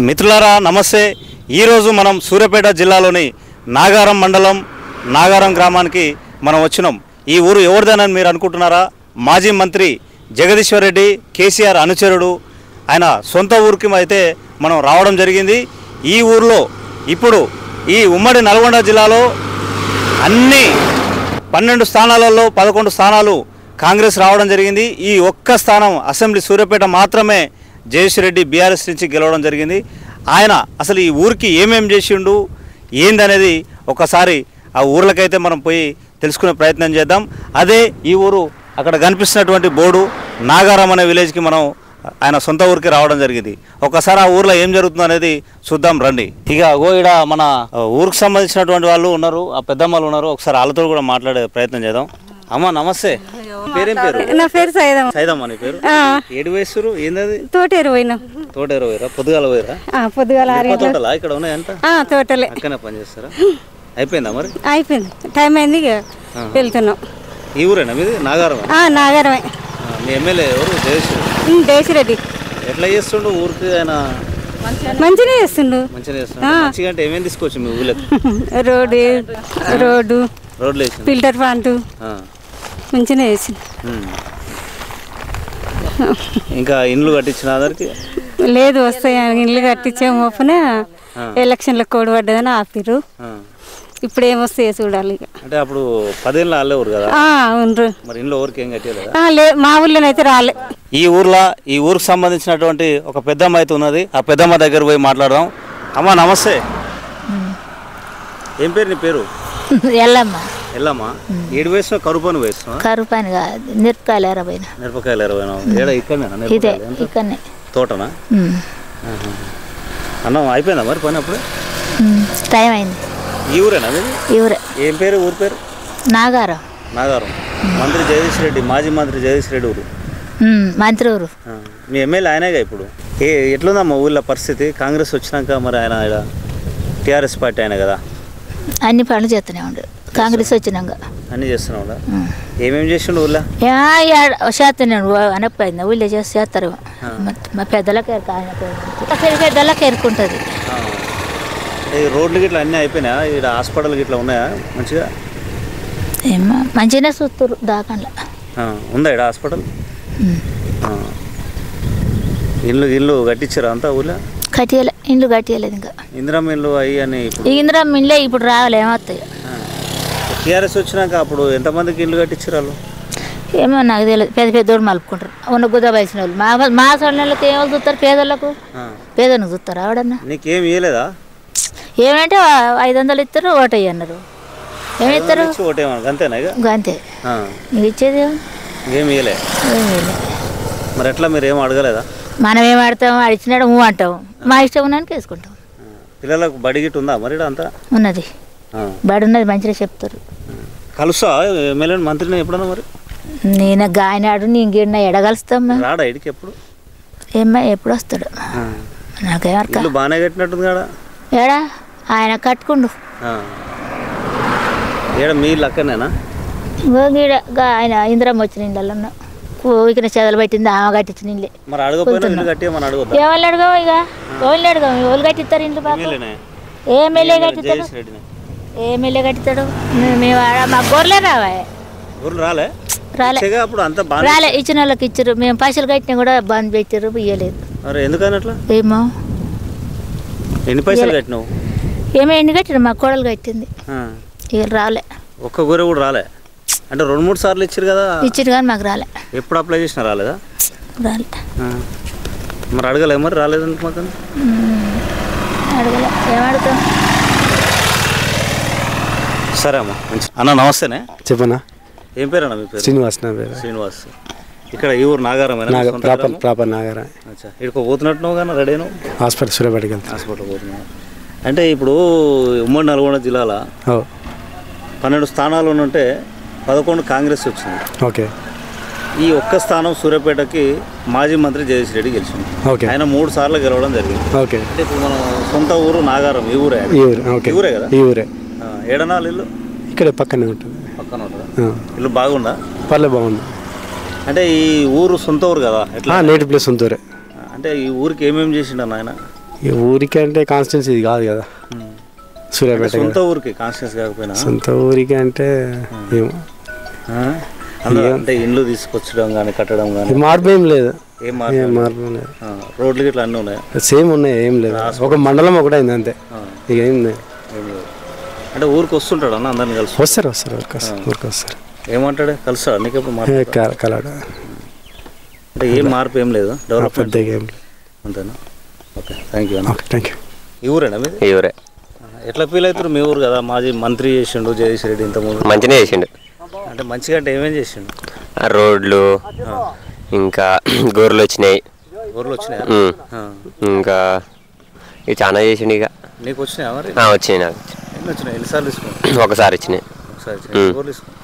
మిత్రులారా నమస్తే. ఈరోజు మనం సూర్యాపేట జిల్లాలోని నాగారం మండలం నాగారం గ్రామానికి మనం వచ్చినాం. ఈ ఊరు ఎవరిదేనని మీరు అనుకుంటున్నారా? మాజీ మంత్రి జగదీశ్వర్ రెడ్డి కేసీఆర్ అనుచరుడు. ఆయన సొంత ఊరికి అయితే మనం రావడం జరిగింది. ఈ ఊరిలో ఇప్పుడు ఈ ఉమ్మడి నల్గొండ జిల్లాలో అన్ని 12 స్థానాలలో 11 స్థానాలు కాంగ్రెస్ రావడం జరిగింది. ఈ ఒక్క స్థానం అసెంబ్లీ సూర్యాపేట మాత్రమే జగదీశ్వర్ రెడ్డి బీఆర్ఎస్ నుంచి గెలవడం జరిగింది. ఆయన అసలు ఈ ఊరికి ఏమేం చేసిండు ఏందనేది ఒకసారి ఆ ఊర్లకైతే మనం పోయి తెలుసుకునే ప్రయత్నం చేద్దాం. అదే ఈ ఊరు అక్కడ కనిపిస్తున్నటువంటి బోర్డు నాగారం అనే విలేజ్కి మనం ఆయన సొంత ఊరికి రావడం జరిగింది. ఒకసారి ఆ ఊర్లో ఏం జరుగుతుందో అనేది చూద్దాం రండి. ఇక ఇక్కడ మన ఊరికి సంబంధించినటువంటి వాళ్ళు ఉన్నారు, ఆ పెద్దమ్మలు ఉన్నారు. ఒకసారి వాళ్ళతో కూడా మాట్లాడే ప్రయత్నం చేద్దాం. అమ్మ నమస్తే. పేరేం పేరు? నా పేరు సైదమ్మ. సైదమ్మ నీ పేరు? ఏడు వయసు ఏంది? తోటేరు పోయినా. తోటేరు పోయిరా? పొద్దుగాల పోయిరా? పొద్దుగాల తోటలా ఇక్కడ ఉన్నాయంట? తోటలే. అక్కనే పని చేస్తారా? అయిపోయిందా మరి? అయిపోయింది, టైం అయింది, వెళ్తున్నాం. ఈ ఊరేనా మీది? నాగారం? నాగారమే. మీ ఎమ్మెల్యే ఎవరు? జగదీశ్వరరెడ్డి. ఎట్లా చేస్తుండు ఊరికి? ఆయన మంచిగా చేస్తుండు. మంచిగా చేస్తుండు. మంచిగా అంటే ఏమేమి తీసుకోవచ్చు మీ ఊళ్ళకి? రోడ్డు వేసి ఫిల్టర్ ప్లాంట్ మంచిగా వేసింది. ఇంకా ఇండ్లు కట్టించిన ఆధార్కి లేదు, వస్తాయి ఇండ్లు కట్టించే మోపనే ఎలక్షన్లో కోడి పడ్డదని ఆపిరు. ఇప్పుడు ఏమొస్తాయో చూడాలి. అంటే అప్పుడు 10 ఏళ్ళు వాళ్ళే ఊరు కదా? అవును. మరి ఇంట్లో ఊరికి ఏం కట్టేదా? మా ఊర్లోనైతే రాలే. ఈ ఊరికి సంబంధించినటువంటి ఒక పెద్దమ్మ అయితే ఉన్నది. ఆ పెద్దమ్మ దగ్గర పోయి మాట్లాడదాం. అమ్మ నమస్తే. ఏం పేరు నీ పేరు? ఎల్లమ్మ. ఎల్లమ్మ. 7 వయసు కరుపని వయసు? కరుపని కాదు, మిరపకాయలు 20. మిరపకాయలు 20. ఏడా ఇక్కడనే? ఇదే ఇక్కడనే. తోటనా? అన్నం అయిపోయిందా మరి పని? అప్పుడు టైం అయింది. ఈ ఊరేనా మీది? ఈ ఊరే. ఏం పేరు ఊరి పేరు? నాగారం. నాగారం. మంత్రి జగదీశ్వర్ రెడ్డి, మాజీ మంత్రి జగదీశ్వర్ రెడ్డి ఊరు. మంత్రి ఊరు. మీ ఎమ్మెల్యే ఆయనేగా ఇప్పుడు. ఎట్లుందమ్మా ఊళ్ళో పరిస్థితి? కాంగ్రెస్ వచ్చినాక మరి ఆయన టీఆర్ఎస్ పార్టీ ఆయన కదా, అన్ని పనులు చేస్తూనే ఉండు. కాంగ్రెస్ వచ్చినాక అన్ని చేస్తున్నాడు. ఏమేమి చేసిండు ఊళ్ళో? చేస్తూనే అనపోయింది. ఊళ్ళో చేస్తారు. మా పెద్దలకు పెద్దలకు ఎరుకుంటుంది. రోడ్లు గిట్లా అన్నీ అయిపోయినాయా? ఇక్కడ హాస్పిటల్ గిట్లా ఉన్నాయా మంచిగా? ఏమో మంచిగానే చూస్తారు. దాకంలో ఉందా ఇక్కడ హాస్పిటల్? ఇల్లు కట్టించారా అంతా ఊళ్ళో? కట్టియలే, ఇండ్లు కట్టియలేదు ఇంకా. ఇందిరమ్మ ఇల్లు అయ్యి అని ఇందిరమ్మ ఇల్లే ఇప్పుడు రావాలి. ఏమవుతాయి? టీఆర్ఎస్ వచ్చినాక అప్పుడు ఎంతమందికి ఇల్లు కట్టించారు వాళ్ళు? ఏమో నాకు తెలియదు. పెద్దోడు మలుపుకుంటారు. ఉన్న గుద్ద బయసిన వాళ్ళు. మా సొళ్ళకి ఏమో చూస్తారు? పేదలకు చూస్తారు. ఆవిడన్నా నీకేం ఇవ్వలేదా? ఏమంటే 500 ఇస్తారు, ఓటయ్యి అన్నారు. ఏమి ఇస్తారు? అంతేనా? అంతే. నీకు ఇచ్చేది ఏమి ఇవ్వలే. మరి ఎట్లా మీరు ఏం అడగలేదా? మనం ఏం ఆడతాం? అడిచినాడు అంటాం. మా ఇష్టం ఉన్నానికి వేసుకుంటాం. పిల్లలకు బడి గిట్ట ఉందా మరి? అంతా ఉన్నది. బడి ఉన్నది, మంచిగా చెప్తారు. కలుసా ఎమ్మెల్యే మంత్రిని ఎప్పుడన్నా మరి? నేను గాయనాడు నీగిడిన ఎడగలుస్తాం. రాడా ఇడికి ఎప్పుడు? ఏమ్మా ఎప్పుడు వస్తాడు? నాకేమో బాగానే కట్టినట్టుంది కదా. ఏడా ఆయన కట్టుకుండు. ఏడా మీ లక్కనేనా? ఆయన ఇందిరమ్మ వచ్చిన ఇళ్ళల్లో ఊకిన చెదలు పెట్టింది, ఆమె కట్టించిన ఇల్లే. మరి అడగపోయినా ఎవరు అడగవు? ఇక ఎవరు అడగవు? ఎవరు కట్టిస్తారు ఇంట్లో? ఏ ఎమ్మెల్యే కట్టిస్తాడు? ఏ ఎమ్మెల్యే కట్టిస్తాడు? మేము మాకు గొర్రెలే రావా? రాలే. రాలే. ఇచ్చిన వాళ్ళకి ఇచ్చారు. మేము పైసలు కట్టినా కూడా బంద్ పెట్టారు, ఇయ్యలేదు. ఏమో ఎన్ని పైసలు కట్టినావు? ఏమో ఎన్ని కట్టినా? మా కోడలు కట్టింది. ఇక రాలే. ఒక్క గొర్రె కూడా రాలే? అంటే 2-3 సార్లు ఇచ్చారు కదా? ఇచ్చారు కానీ మాకు రాలే. ఎప్పుడు అప్లై చేసినా రాలేదా? రాలే. మరి అడగలే? మరి రాలేదంటే మాకు అడగలే. ఏమడుగుతాం? సరే అమ్మా. అన్న నమస్తేనే. చెప్పనా? ఏం పేరు అన్న మీ పేరు? శ్రీనివాస్. నా పేరు శ్రీనివాస్. ఇక్కడ ఈ ఊరు నాగారం? ప్రాపర్ నాగారం. ఇక్కడ పోతున్నట్టున్నావు కానీ రెడీ అయినావు? హాస్పిటల్ సూర్యాపేటకి వెళ్తాను. హాస్పిటల్ పోతున్నావు అంటే ఇప్పుడు ఉమ్మడి నల్గొండ జిల్లాలో 12 స్థానాలు ఉంటే 11 కాంగ్రెస్ వచ్చింది. ఓకే. ఈ ఒక్క స్థానం సూర్యాపేటకి మాజీ మంత్రి జగదీష్ రెడ్డి గెలిచింది. ఓకే. ఆయన 3 సార్లు గెలవడం జరిగింది. ఓకే. అంటే ఇప్పుడు మన సొంత ఊరు నాగారం, ఈ ఊరే. ఈ ఊరే. ఓకే. ఈ ఊరే కదా? ఈ ఊరే. ఏడనాలు ఇల్లు ఇక్కడ పక్కనే ఉంటుంది. పక్కన ఉంటుందా? ఇల్లు బాగుందా? పర్లేదు, బాగుంది. అంటే ఈ ఊరు సొంత ఊరు కదా, ఎట్లా? నేటివ్ ప్లేస్ సొంత ఊరే. అంటే ఈ ఊరికి ఏమేమి చేసిండు ఆయన? ఈ ఊరికి అంటే కాన్స్టిట్యున్సీ ఇది కాదు కదా, సూర్యాపేట సొంత ఊరికి కాన్స్టిట్యూన్సీ కాకపోయినా సొంత ఊరికి అంటే ఏమో అంటే ఇండ్లు తీసుకొచ్చడం కానీ కట్టడం కానీ మార్పు ఏం లేదు. ఏం మార్పు లేదు. రోడ్లు ఇట్లా అన్నీ ఉన్నాయి, సేమ్ ఉన్నాయి, ఏం లేదు. ఒక మండలం ఒకటే అయింది అంతే, ఇక ఏం లేదు. అంటే ఊరికి వస్తుంటాడు అన్న, అందరిని కలిసి వస్తారు ఊరికి వస్తారు. ఏమంటాడు? కలుస్తాడు నీకు కలాడు. అంటే ఏం మార్పు ఏం లేదు, డెవలప్మెంట్ ఏం లేదు. అంతేనా? ఓకే, థ్యాంక్ యూ అన్న. Okay, thank you. ఈ ఊరేనా మీది? ఈ ఊరే. ఎట్లా ఫీల్ అవుతారు? మీ ఊరు కదా, మాజీ మంత్రి చేసిండు జగదీష్ రెడ్డి, ఇంతకుముందు మంచిగా చేసిండు. అంటే మంచిగా అంటే ఏమేం చేసిండు? రోడ్లు, ఇంకా గొర్రెలు వచ్చినాయి. ఊర్లో వచ్చినాయా? ఇంకా ఇవి చాలా చేసిండు. ఇక నీకు వచ్చినాయా మరి? వచ్చినాయి. నాకు ఎన్ని వచ్చినాయి? ఎన్నిసార్లు తీసుకున్నావు? ఒకసారి వచ్చినాయి. ఒకసారి తీసుకున్నావు?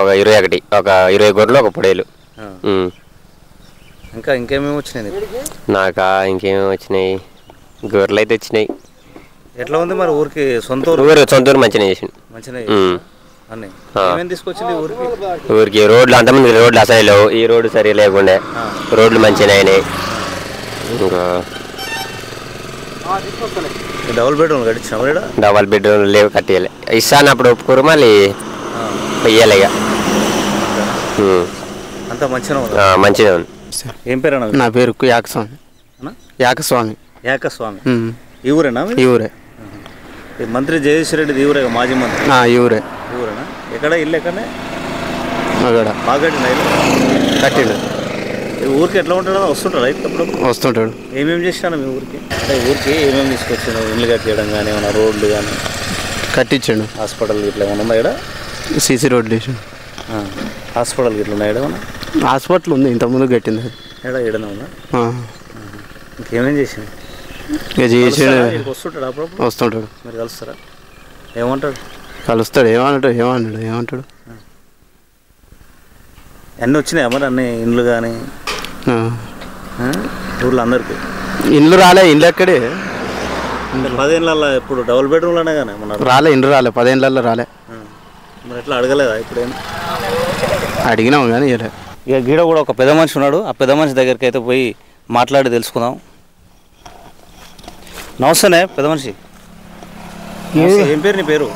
ఒక 21, ఒక 20 గొర్రెలు, ఒక పొడేలు. ఇంకేమేమి వచ్చినాయి నీకు? నాకా ఇంకేమేమి వచ్చినాయి, గొర్రెలు అయితే వచ్చినాయి. ఎట్లా ఉంది మరి ఊరికి? సొంత ఊరు మంచిగా చేసిండు. మంచిగా అన్నీ తీసుకొచ్చింది ఊరికి? ఊరికి రోడ్లు, అంతమంది రోడ్లు అసలు లేవు. ఈ రోడ్డు సరిగా లేకుండే, రోడ్లు మంచిగా అయినాయి. ఇంకా డబుల్ బెడ్రూమ్ కట్టించిన? డబల్ బెడ్రూమ్ లేవు, కట్టియాలి. ఇస్తాను అప్పుడు ఒప్పుకోరు, మళ్ళీ ఇయ్యాలి. ఇక అంతా మంచిగా మంచిగా ఉంది. ఏం పేరు అన్న? నా పేరు యాకస్వామి. యాకస్వామి. ఈ ఊరేనా? ఈ ఊరే. మంత్రి జగదీష్ రెడ్డి ఈ ఊరే, మాజీ మంత్రి? ఈ ఊరే. ఈ ఊరేనా? ఎక్కడ ఇల్లు? ఎక్కడనే బాగా కట్టిండు. ఊరికి ఎట్లా ఉంటాడో వస్తుంటాడు అయితే అప్పుడు? వస్తుంటాడు. ఏమేమి చేసినాను మీ ఊరికి? అంటే ఊరికి ఏమేమి తీసుకొచ్చాను? ఇల్లు కట్టేయడం కానీ, ఏమైనా రోడ్లు కానీ కట్టించాడు. హాస్పిటల్ ఇట్లా ఏమైనా ఉందా? ఇక్కడ సీసీ రోడ్లు వేసాడు. హాస్పిటల్ ఇట్లా ఉన్నాయి? ఏమైనా హాస్పిటల్ ఉంది, ఇంతకుముందు కట్టింది. ఏడైనా ఉందా? ఇంకేమేం చేసింది? ఇక చేసాడు. వస్తుంటాడు అప్పుడు? వస్తుంటాడు. మీరు కలుస్తారా? ఏమంటాడు? కలుస్తాడు. ఏమంటాడు అన్నీ వచ్చినాయా మరి? అన్ని ఇండ్లు కానీ ఊళ్ళో అందరికి? ఇండ్లు రాలే. ఇండ్లు ఎక్కడే 10 ఏళ్ళ ఇప్పుడు డబుల్ బెడ్రూమ్లోనే కానీ రాలే. ఇండ్లు రాలే, 10 ఏళ్ళల్లో రాలే. మరి ఎట్లా అడగలేదా? ఇప్పుడేం అడిగినాము కానీ ఇక గీడ కూడా ఒక పెద్ద మనిషి ఉన్నాడు, ఆ పెద్ద మనిషి దగ్గరికి అయితే పోయి మాట్లాడి తెలుసుకుందాం. నమస్తేనే పెద్ద మనిషి. ఏం పేరు నీ పేరు?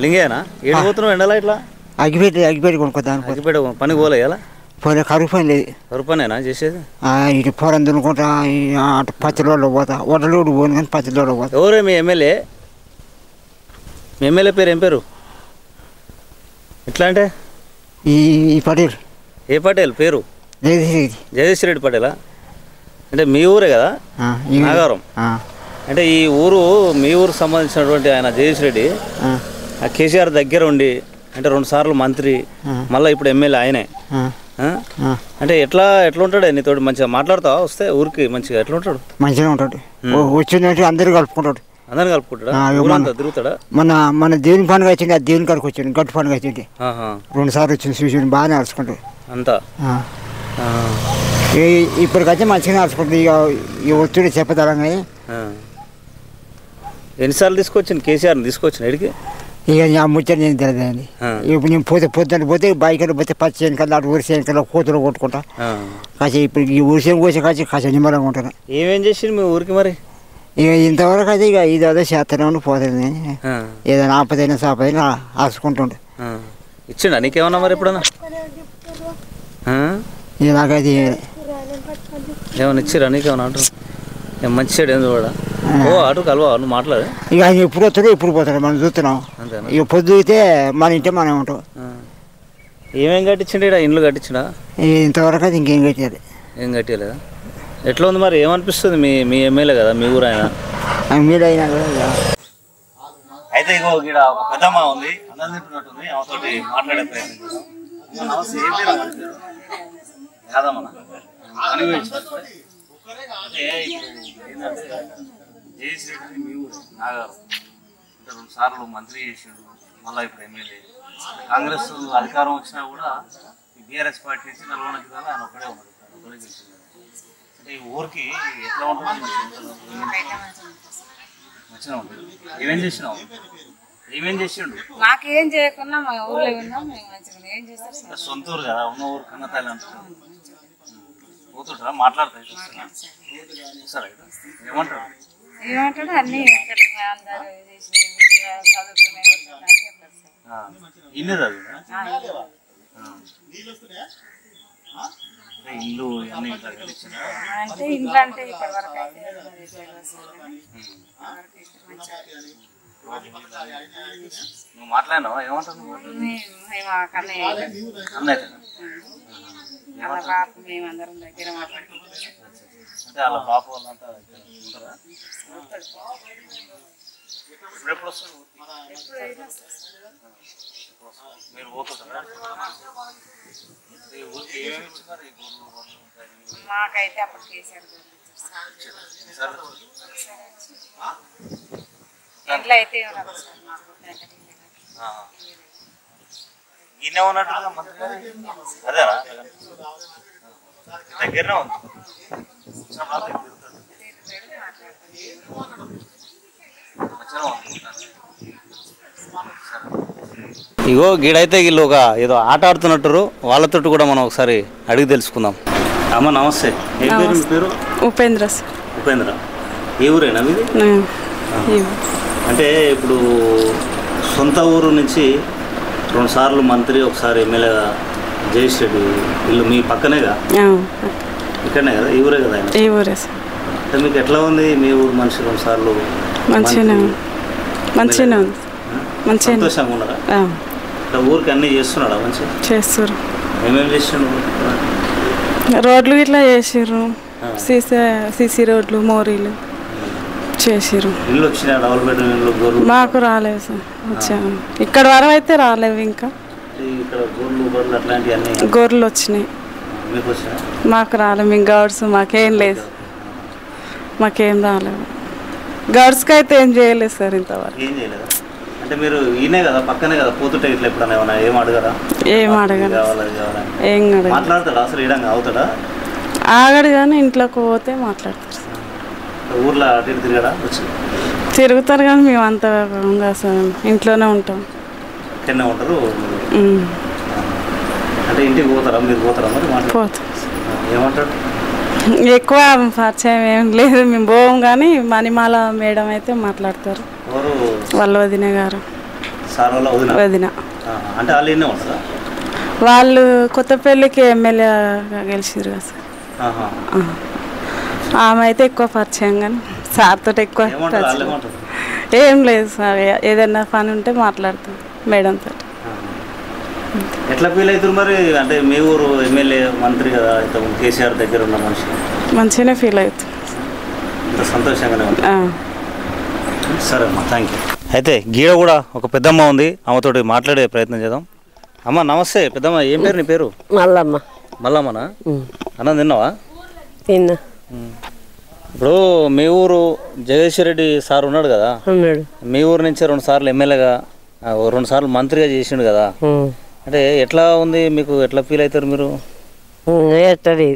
లింగేనా? ఏడు పోతున్నావు ఎండలా? ఇట్లా అగ్గిపెట్టి కొనుక్కోదాను. అగ్గిపెట్ట పని పోలే ఎలా? కరువు పని లేదు. కరువు పనేనా చేసేది? ఇటు పొలం దున్నుకుంటా, అటు పచ్చడిలో పోతా. వడ్డలు పోను కానీ పచ్చడిలో పోతా. ఎవరే మీ ఎమ్మెల్యే? మీ ఎమ్మెల్యే పేరు ఏం పేరు? ఎట్లా అంటే ఈ పటేల్. ఏ పటేల్ పేరు? జగదీష్ రెడ్డి పటేలా? అంటే మీ ఊరే కదా నాగారం? అంటే ఈ ఊరు మీ ఊరికి సంబంధించినటువంటి ఆయన జగదీష్ రెడ్డి ఆ కేసీఆర్ దగ్గర ఉండి, అంటే 2 సార్లు మంత్రి, మళ్ళీ ఇప్పుడు ఎమ్మెల్యే ఆయనే. అంటే ఎట్లా ఉంటాడు నీతోటి? మంచిగా మాట్లాడతావా? వస్తే ఊరికి మంచిగా ఎట్లా ఉంటాడు? మంచిగా ఉంటాడు. వచ్చిందంటే అందరు కలుపుకుంటాడు. అందరిని కలుపుకుంటాడా? తిరుగుతాడా? మన దేవుని పండుగ వచ్చింది, ఆ దేవుని కాడికి వచ్చింది. గట్టు పండుగ వచ్చింది 2 సార్లు వచ్చింది. చూసి బాగా నడుచుకుంటాడు అంతా. ఇప్పటికైతే మంచిగా నడుచుకుంటుంది. ఇక ఒత్తిడి చెప్పదలం కానీ. ఎన్నిసార్లు తీసుకొచ్చింది కేసీఆర్ని? తీసుకొచ్చిన ఇడికి ఇక ఆ ముచ్చట నేను తెలియదండి. ఇప్పుడు నేను పొద్దున్న బైక్ పోతే పచ్చి వెనకాల అటు ఊరి వెనకాల కూతురు కొట్టుకుంటా. కాసేపు ఇప్పుడు ఈ ఊరి కోసే కాసేపు నిమ్మలంగా ఉంటాను. ఏమేం చేసింది మీ ఊరికి మరి? ఇక ఇంతవరకు అయితే ఇక ఇదో చేస్తూనే పోతుంది కానీ ఏదైనా ఆపదైనా సాపదైనా ఆసుకుంటుండే. ఇచ్చిండా నీకేమన్నా మరి ఎప్పుడన్నా? ఇలాగైతే ఏమన్నా ఇచ్చిరా నీకేమన్నా? అంటారు మంచి సైడ్ ఏం చూడ అటు కలవా నువ్వు మాట్లాడు. ఇక ఆయన ఎప్పుడు వస్తాడు ఎప్పుడు పోతాడు మనం చూస్తున్నాం. ఇక పొద్దుతే మన ఇంటే మనం ఉంటాం. ఏమేం కట్టించండి? ఇక్కడ ఇండ్లు కట్టించినా? ఇంతవరకు అయితే ఇంకేం కట్టాలి. ఏం కట్టలేదా? ఎట్లా ఉంది మరి? ఏమనిపిస్తుంది? మీ ఎమ్మెల్యే కదా, మీ ఊరు ఆయన. మీరు అయినా అయితే ఇగో ఇక్కడ ఒక పెద్దమ్మ ఉంది, అన్నం తింటున్నట్టుంది. ఆమెతోటి మాట్లాడే ప్రయత్నం చేద్దాం. నమస్తే. ఏం పేరు? కాదమ్మా జగదీష్ రెడ్డి మీ ఊరు నాగారం 2 సార్లు మంత్రి చేసిండు, మళ్ళీ ఇప్పుడు ఎమ్మెల్యే. కాంగ్రెస్ అధికారం వచ్చినా కూడా బీఆర్ఎస్ పార్టీ నుంచి నల్గొండ జిల్లాలో ఆయన ఒక్కడే ఉన్నారు, ఆయన ఒక్కడే గెలిచింది. అంటే ఈ ఊరికి ఎట్లా ఉంటుంది? మంచిగా ఉంటుంది. ఏమేం చేసినావు? ఏమేం చేసిండు? మాకేం చేయకుండా మా ఊర్లో ఉన్నాం మేము మంచిగా. ఏం చేస్తారు? సొంత ఊరు కదా, ఉన్న ఊరు కన్నా తల్లి అంటారు. పోతుంటారా? మాట్లాడతాయి సరే, ఏమంటారు? ఏమంటాడు అన్ని అందరూ చదువుకునే ఇల్లు ఇల్లు అన్ని అంటే ఇంట్లో అంటే ఇప్పటి వరకు అయితే నువ్వు మాట్లాడినావా? ఏమంటావు? మేమందరం దగ్గర మాట్లాడుకుంటాం. అంటే వాళ్ళ పాప వాళ్ళంతా ఉంటారా? ఎప్పుడు వస్తారు? మీరు పోతుంటారా? ఊరికి ఏమేమి ఇచ్చినారు? మాకైతే అప్పుడు కేసీఆర్ ఇంట్లో అయితే ఈయన ఉన్నట్టుగా మంత్రి గారు అదేనా దగ్గరనే ఉంది. ఇగో గీడైతే వీళ్ళు ఒక ఏదో ఆట ఆడుతున్నట్టు, వాళ్ళతో కూడా మనం ఒకసారి అడిగి తెలుసుకుందాం. అమ్మ నమస్తే, ఏం పేరు? మీ పేరు? ఉపేంద్ర. ఉపేంద్ర. ఏ ఊరేనా మీది? అంటే ఇప్పుడు సొంత ఊరు నుంచి 2 సార్లు మంత్రి, ఒకసారి ఎమ్మెల్యేగా జయేష్ రెడ్డి ఇల్లు మీ పక్కనేగా, ఇక్కడనే కదా, ఈ ఊరే కదా ఆయన? ఈ ఊరే. అంటే మీకు ఎట్లా ఉంది మీ ఊరు మనిషి 2 సార్లు? మంచిగా ఉంది. సంతోషంగా ఉన్నారా? ఊరికి అన్నీ చేస్తున్నాడా? మంచిగా చేస్తారు. ఏమేమి చేస్తుండ్రు? రోడ్లు ఇట్లా చేసిర్రు, సీసీ రోడ్లు, మోరీలు చేసిర్రు. ఇల్లు వచ్చినా? డబుల్ బెడ్రూమ్ ఇల్లు గోర్లు? మాకు రాలేదు సార్, వచ్చాము. ఇక్కడ వరకు అయితే రాలేవు. ఇంకా ఇక్కడ గోర్లు గొర్రెలు అట్లాంటివి అన్నీ గొర్రెలు వచ్చినాయి. మీకు వచ్చినా? మాకు రాలేదు. మేము గౌడ్స్, మాకేం లేదు, మాకేం రాలేదు. గౌడ్స్కి అయితే ఏం చేయలేదు సార్ ఇంతవరకు. ఏం చేయలేదా? అంటే మీరు ఈయనే కదా, పక్కనే కదా, పోతుంటే ఇట్లా ఎప్పుడన్నా ఏమన్నా ఏం అడగరా? ఏం అడగదు, ఏం అడగదు. మాట్లాడతాడా అసలు? ఈడంగా అవుతాడా? ఆగడు కానీ ఇంట్లోకి పోతే మాట్లాడతారు సార్. ఊర్లో అటు తిరగడా? వచ్చి తిరుగుతారు కానీ మేము అంత సార్ ఇంట్లోనే ఉంటాం. ఇక్కడనే ఉంటారు. అంటే ఇంటికి పోతారా? మీరు పోతారా? మరి పోతాం. ఏమంటాడు? ఎక్కువ పరిచయం ఏం లేదు, మేము పోం. కానీ మణిమాల మేడం అయితే మాట్లాడతారు. వాళ్ళ వదిన గారు. వదిన అంటే వాళ్ళు ఎన్నే ఉంటారా? వాళ్ళు కొత్తపల్లికి ఎమ్మెల్యేగా గెలిచారు కదా సార్. ఆమె అయితే ఎక్కువ పరిచయం, కానీ సార్తో ఎక్కువ ఏం లేదు సార్. ఏదైనా పని ఉంటే మాట్లాడతాం మేడంతో. ఎట్లా ఫీల్ అవుతారు మరి? అంటే మీ ఊరు ఎమ్మెల్యే మంత్రి కదా, కేసీఆర్ దగ్గర ఉన్న మనిషి. మంచిగానే ఫీల్ అవుతుంది, సంతోషంగానే ఉంది. సరే అమ్మా, థ్యాంక్ యూ. అయితే గీడ కూడా ఒక పెద్దమ్మ ఉంది, ఆమెతోటి మాట్లాడే ప్రయత్నం చేద్దాం. అమ్మ నమస్తే. పెద్దమ్మ, ఏం పేరు? నీ పేరు? మల్లమ్మ. మల్లమ్మనా? అన్నం తిన్నావా? తిన్నా. ఇప్పుడు మీ ఊరు జగదీష్ రెడ్డి సార్ ఉన్నాడు కదా, మీ ఊరు నుంచి 2 సార్లు ఎమ్మెల్యేగా, 2 సార్లు మంత్రిగా చేసిండు కదా. అంటే ఎట్లా ఉంది మీకు? ఎట్లా ఫీల్ అవుతారు మీరు? ఎట్టది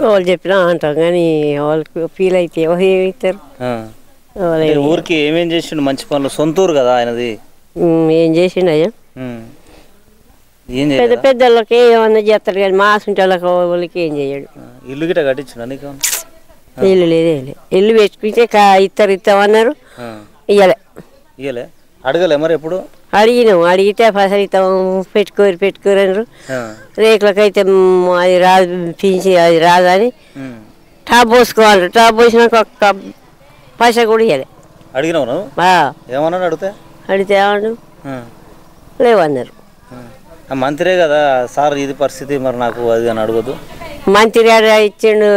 వాళ్ళు చెప్పినా అంటాం, కానీ వాళ్ళకి ఫీల్ అయితే ఏమవుతారు? ఊరికి ఏమేం చేసిండు మంచి పనులు? సొంత ఊరు కదా ఆయనది. ఏం చేసిండు అయ్యా? పెద్ద పెద్దలకి ఏమన్నా చేస్తారు, కానీ మా వాళ్ళకి వాళ్ళకి ఏం చేయడు. ఇల్లు గిట్ట కట్టించిన? నీకు ఇల్లు లేదే. ఇల్లు పెట్టుకుంటే ఇస్తామన్నారు, ఇయ్యలే. అడగలే మరి ఎప్పుడు? అడిగినాం, అడిగితే అసలు ఇస్తాం పెట్టుకోరన్నారు. రేకులకైతే అది రాదు, పింఛి అది రాదని టాప్ పోసుకోవాలి. టాప్ పోసినాక ఒక్క పైసా కూడా ఇవ్వలే. అడిగినావు నువ్వు? ఏమన్నాడు? అడిగితే ఏమన్నాడు? లేవన్నారు. మంత్రే కదా సార్, ఇది పరిస్థితి, మరి నాకు అది అని అడగదు. మంత్రి ఇచ్చిండు,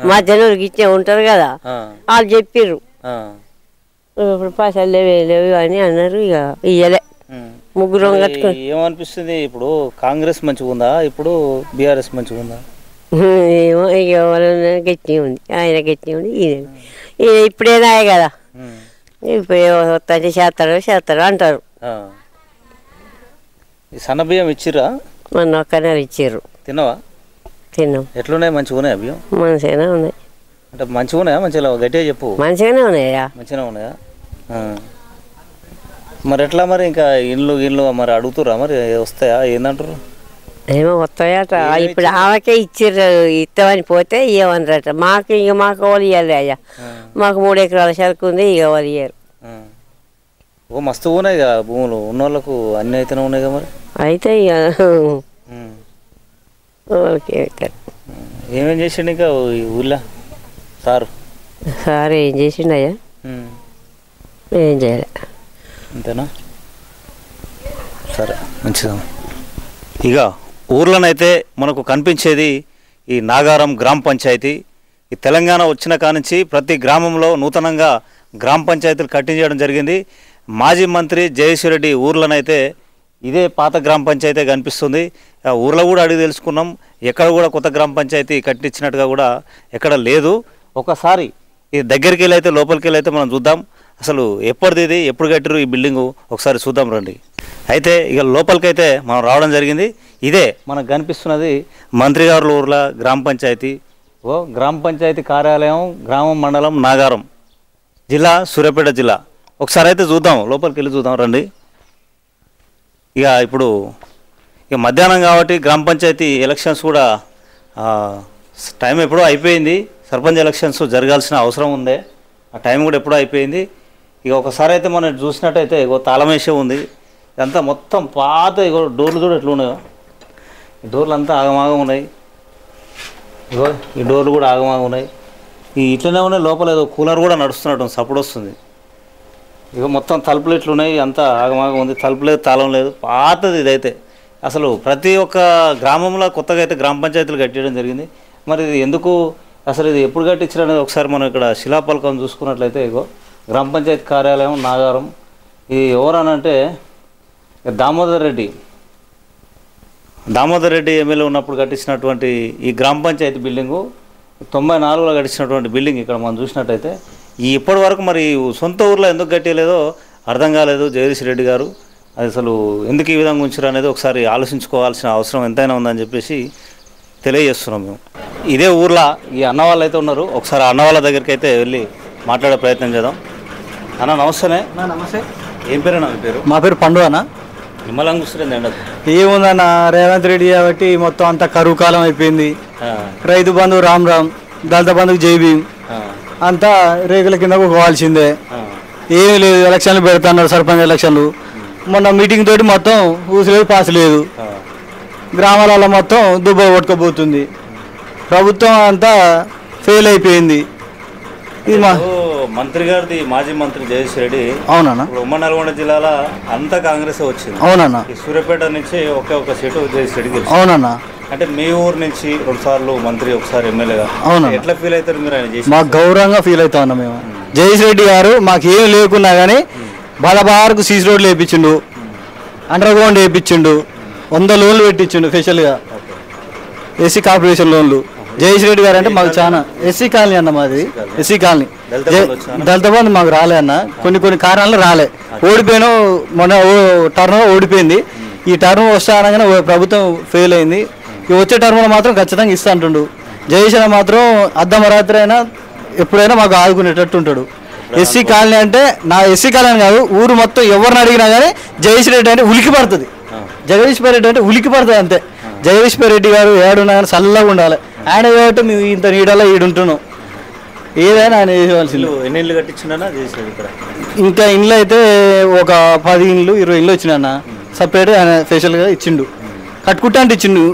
మా జనూరికి ఇచ్చే ఉంటారు కదా, వాళ్ళు చెప్పిర్రు ఇప్పుడు పైసలు లేవు అని అన్నారు. ఇక ఇయ్యలే. ముగ్గురు కట్టుకుని ఏమనిపిస్తుంది ఇప్పుడు? కాంగ్రెస్ మంచిగా ఉందా ఇప్పుడు? బీఆర్ఎస్ మంచిగా ఉందా? ఏమో ఇక గట్టి ఉంది, ఆయన గట్టి ఉంది, ఈయన ఇప్పుడేనా కదా, ఇప్పుడు వస్తే చేస్తారో అంటారు. ఈ సన్న బియ్యం ఇచ్చిరా? మొన్న ఒక్కనే ఇచ్చారు. తిన్నావా? తిన్నాం. ఎట్లున్నాయి? మంచిగా ఉన్నాయి బియ్యం? మంచిగానే ఉన్నాయి. అంటే మంచిగా ఉన్నాయా? మంచిగా గట్టిగా చెప్పు. మంచిగానే ఉన్నాయా? మంచిగానే ఉన్నాయా? మరి ఎట్లా మరి ఇంకా ఇల్లు మరి అడుగుతురా మరి వస్తాయా? ఏందంటారు? ఏమో వస్తాయట. ఇప్పుడు ఆమెకే ఇచ్చిర్రు, ఇస్తామని పోతే ఇవ్వమన్నారట. మాకు వాళ్ళు ఇవ్వాలి అయ్యా. మాకు 3 ఎకరాల సరుకు ఉంది, ఇక వాళ్ళు ఇయ్యారు. ఓ మస్తు ఉన్నాయి కదా భూములు ఉన్న వాళ్ళకు, అన్నీ అయితేనే ఉన్నాయి కదా మరి. అయితే ఇక ఓకే. ఏమేం చేసిండు ఇంకా ఊళ్ళో సార్? ఏం చేసిండయ్యా? ఏం చేయలే. అంతేనా? సరే, మంచిదా. ఇక ఊర్లోనైతే మనకు కనిపించేది ఈ నాగారం గ్రామ పంచాయతీ. ఈ తెలంగాణ వచ్చిన కానుంచి ప్రతి గ్రామంలో నూతనంగా గ్రామ పంచాయతీలు కట్టించడం జరిగింది. మాజీ మంత్రి జయేశ్వర్ రెడ్డి ఊర్లోనైతే ఇదే పాత గ్రామ పంచాయతీ కనిపిస్తుంది. ఊర్లో కూడా అడిగి తెలుసుకున్నాం, ఎక్కడ కూడా కొత్త గ్రామ పంచాయతీ కట్టించినట్టుగా కూడా ఎక్కడ లేదు. ఒకసారి ఇది దగ్గరికి వెళ్ళి అయితే, లోపలికి వెళ్ళి అయితే మనం చూద్దాం అసలు ఎప్పటిది, ఎప్పుడు కట్టిరు ఈ బిల్డింగు ఒకసారి చూద్దాం రండి. అయితే ఇక లోపలికైతే మనం రావడం జరిగింది. ఇదే మనకు కనిపిస్తున్నది మంత్రి గారు ఊర్ల గ్రామ పంచాయతీ. గ్రామ పంచాయతీ కార్యాలయం, గ్రామం, మండలం నాగారం, జిల్లా సూర్యాపేట జిల్లా. ఒకసారి అయితే చూద్దాం, లోపలికి వెళ్ళి చూద్దాం రండి. ఇప్పుడు మధ్యాహ్నం కాబట్టి గ్రామ పంచాయతీ ఎలక్షన్స్ కూడా టైం ఎప్పుడో అయిపోయింది. సర్పంచ్ ఎలక్షన్స్ జరగాల్సిన అవసరం ఉందే, ఆ టైం కూడా ఎప్పుడో అయిపోయింది. ఒకసారి అయితే మనం చూసినట్టయితే తాళం వేసే ఉంది. ఇదంతా మొత్తం పాత డోర్లు కూడా ఎట్లా ఉన్నాయో, ఈ డోర్లు అంతా ఆగమాగం ఉన్నాయి. ఈ డోర్లు కూడా ఆగమాగం ఉన్నాయి. ఇట్లనే ఉన్నాయి. లోపల ఏదో కూలర్ కూడా నడుస్తున్నట్టు సపోర్ట్ వస్తుంది. మొత్తం తలుపులు ఇట్లున్నాయి, అంతా ఆగమాగం ఉంది. తలుపు లేదు, తాళం లేదు, పాతది ఇదైతే. అసలు ప్రతి ఒక్క గ్రామంలో కొత్తగా అయితే గ్రామ పంచాయతీలు కట్టడం జరిగింది. మరి ఇది ఎందుకు, అసలు ఇది ఎప్పుడు కట్టించారు అనేది ఒకసారి మనం ఇక్కడ శిలాపలకం చూసుకున్నట్లయితే గ్రామ పంచాయతీ కార్యాలయం నాగారం. ఇది ఎవరనంటే దామోదర్ రెడ్డి ఎమ్మెల్యే ఉన్నప్పుడు కట్టించినటువంటి ఈ గ్రామ పంచాయతీ బిల్డింగు 94లో కట్టించినటువంటి బిల్డింగ్. ఇక్కడ మనం చూసినట్టయితే ఇప్పటి వరకు మరి సొంత ఊర్లో ఎందుకు కట్టలేదో అర్థం కాలేదు జగదీష్ రెడ్డి గారు. అది అసలు ఎందుకు ఈ విధంగా ఉంచారు అనేది ఒకసారి ఆలోచించుకోవాల్సిన అవసరం ఎంతైనా ఉందని చెప్పేసి తెలియజేస్తున్నాం మేము. ఇదే ఊర్లో ఈ అన్న వాళ్ళు అయితే ఉన్నారు. ఒకసారి అన్న వాళ్ళ దగ్గరికి అయితే వెళ్ళి మాట్లాడే ప్రయత్నం చేద్దాం. అన్న నమస్తేనే. నమస్తే. ఏం పేరు? మీ పేరు? మా పేరు పండు అన్న. నిమ్మలం కూర్చుంది ఎండ. ఏముందన్న, రేవంత్ రెడ్డి కాబట్టి మొత్తం అంతా కరువు కాలం అయిపోయింది. రైతు బంధువు రామ్ దళిత బంధువు జై భీమ్ అంతా రేగుల కింద పోవాల్సిందే. ఏమీ లేదు, ఎలక్షన్లు పెడుతున్నారు, సర్పంచ్ ఎలక్షన్లు. మొన్న మీటింగ్ తోటి మొత్తం ఊసలేదు పాస్ లేదు. గ్రామాలలో మొత్తం దుబ్బ కొట్టుకోబోతుంది. ప్రభుత్వం అంతా ఫెయిల్ అయిపోయింది. ఇది మంత్రి గారిది మాజీ మంత్రి జయేష్ రెడ్డి. అవునన్నా. ఉమ్మడి నల్గొండ జిల్లాలో అంతా కాంగ్రెస్ వచ్చింది. అవునన్నా. ఈ సూర్యాపేట నుంచి ఒక సీటు జయేష్ రెడ్డి గెలిచారు. అవునన్నా. అంటే మీ ఊరు నుంచి 2 సార్లు మంత్రి, ఒకసారి ఎమ్మెల్యేగా. అవునా? ఎట్లా ఫీల్ అవుతారు మీరు? ఆయన చేసి మాకు గౌరవంగా ఫీల్ అవుతా ఉన్నాం మేము. జయేష్ రెడ్డి గారు మాకు ఏం లేకున్నా కానీ బాలబారకు సీసీ రోడ్లు వేయించిండు, అండర్ గ్రౌండ్ వేయించిండు, 100 లోన్లు పెట్టించిండు స్పెషల్గా, ఎస్సీ కార్పొరేషన్ లోన్లు. జయేష్ రెడ్డి గారు అంటే మాకు చాలా ఎస్సీ కాలనీ అన్న, మాది ఎస్సీ కాలనీ. దళిత బంధు మాకు రాలే అన్న, కొన్ని కారణాలు రాలే. ఓడిపోయినా మొన్న టర్మ్ ఓడిపోయింది. ఈ టర్మ్ వస్తా అనగానే ప్రభుత్వం ఫెయిల్ అయింది. వచ్చే టర్మ్లో మాత్రం ఖచ్చితంగా ఇస్తా అంటుండు. జయేష్ మాత్రం అర్ధమరాత్రి అయినా ఎప్పుడైనా మాకు ఆదుకునేటట్టు ఉంటాడు. ఎస్సీ కాలనీ అంటే నా ఎస్సీ కాలనీ కాదు, ఊరు మొత్తం ఎవరిని అడిగినా కానీ జయేష్ రెడ్డి అంటే ఉలికి పడుతుంది. జగదీశ్వర్ రెడ్డి అంటే ఉలికి పడుతుంది అంతే. జగదీశ్వర్ రెడ్డి గారు ఏడున్నా కానీ చల్లగా ఉండాలి. ఆయన కాబట్టి మేము ఇంత నీడలో ఈడుంటున్నాం. ఏదైనా ఆయన చేసేవాల్సింది. ఎన్ని ఇళ్ళు కట్టించిండన్నా జయేష్ రెడ్డి ఇక్కడ? ఇంకా ఇండ్లు అయితే ఒక 10 ఇండ్లు 20 ఇండ్లు వచ్చినా సపరేట్ ఆయన స్పెషల్గా ఇచ్చిండు, కట్టుకుంటా అంటే ఇచ్చిండు.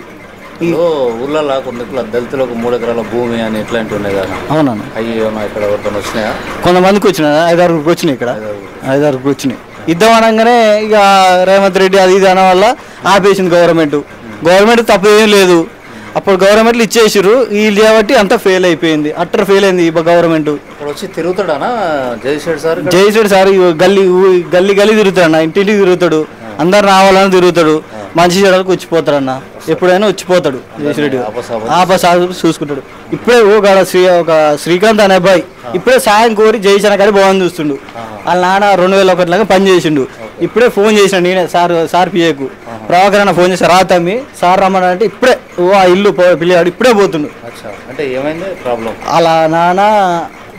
ఊర్లలో కొన్ని దళితులకు 3 ఎకరాల భూమి అని ఎట్లాంటివి ఉన్నాయి కదా? అవునన్నా. అవి ఏమన్నా ఇక్కడ ఎవరికైనా వచ్చినాయా? కొంతమందికి వచ్చినాయి, 5-6 వచ్చినాయి. ఇక్కడ 5-6 వచ్చినాయి. ఇద్దాం అనగానే ఇక రేవంత్ రెడ్డి అది ఇది అన్న వల్ల ఆపేసింది గవర్నమెంట్ తప్పు ఏం లేదు. అప్పుడు గవర్నమెంట్లు ఇచ్చేసారు, వీళ్ళు కాబట్టి అంతా ఫెయిల్ అయిపోయింది, అట్టర్ ఫెయిల్ అయింది ఈ గవర్నమెంట్. వచ్చి తిరుగుతాడా జయేష్ రెడ్డి సార్? జయేష్ రెడ్డి సార్ గల్లీ తిరుగుతాడు అన్న, ఇంటింటికి తిరుగుతాడు, అందరు రావాలని తిరుగుతాడు, మంచి చెడలకు వచ్చిపోతాడన్న, ఎప్పుడైనా వచ్చిపోతాడు జయేష్ రెడ్డి. ఆపసాగు చూసుకుంటాడు. ఇప్పుడే ఒక శ్రీకాంత్ అనే అబ్బాయి ఇప్పుడే సాయం కోరి జయేష్ అన్న కానీ బాగుంది చూస్తుండు. వాళ్ళ నాన్న 2001 పని చేసిండు. ఇప్పుడే ఫోన్ చేసిన నేనే సార్ పిఏకు ప్రభాకర్ అన్న ఫోన్ చేసి రా తమ్మి సార్ రమ్మని అంటే ఇప్పుడే ఆ ఇల్లు పిల్లాడు ఇప్పుడే పోతుండు. అంటే ఏమైంది ప్రాబ్లం? అలా నాన్న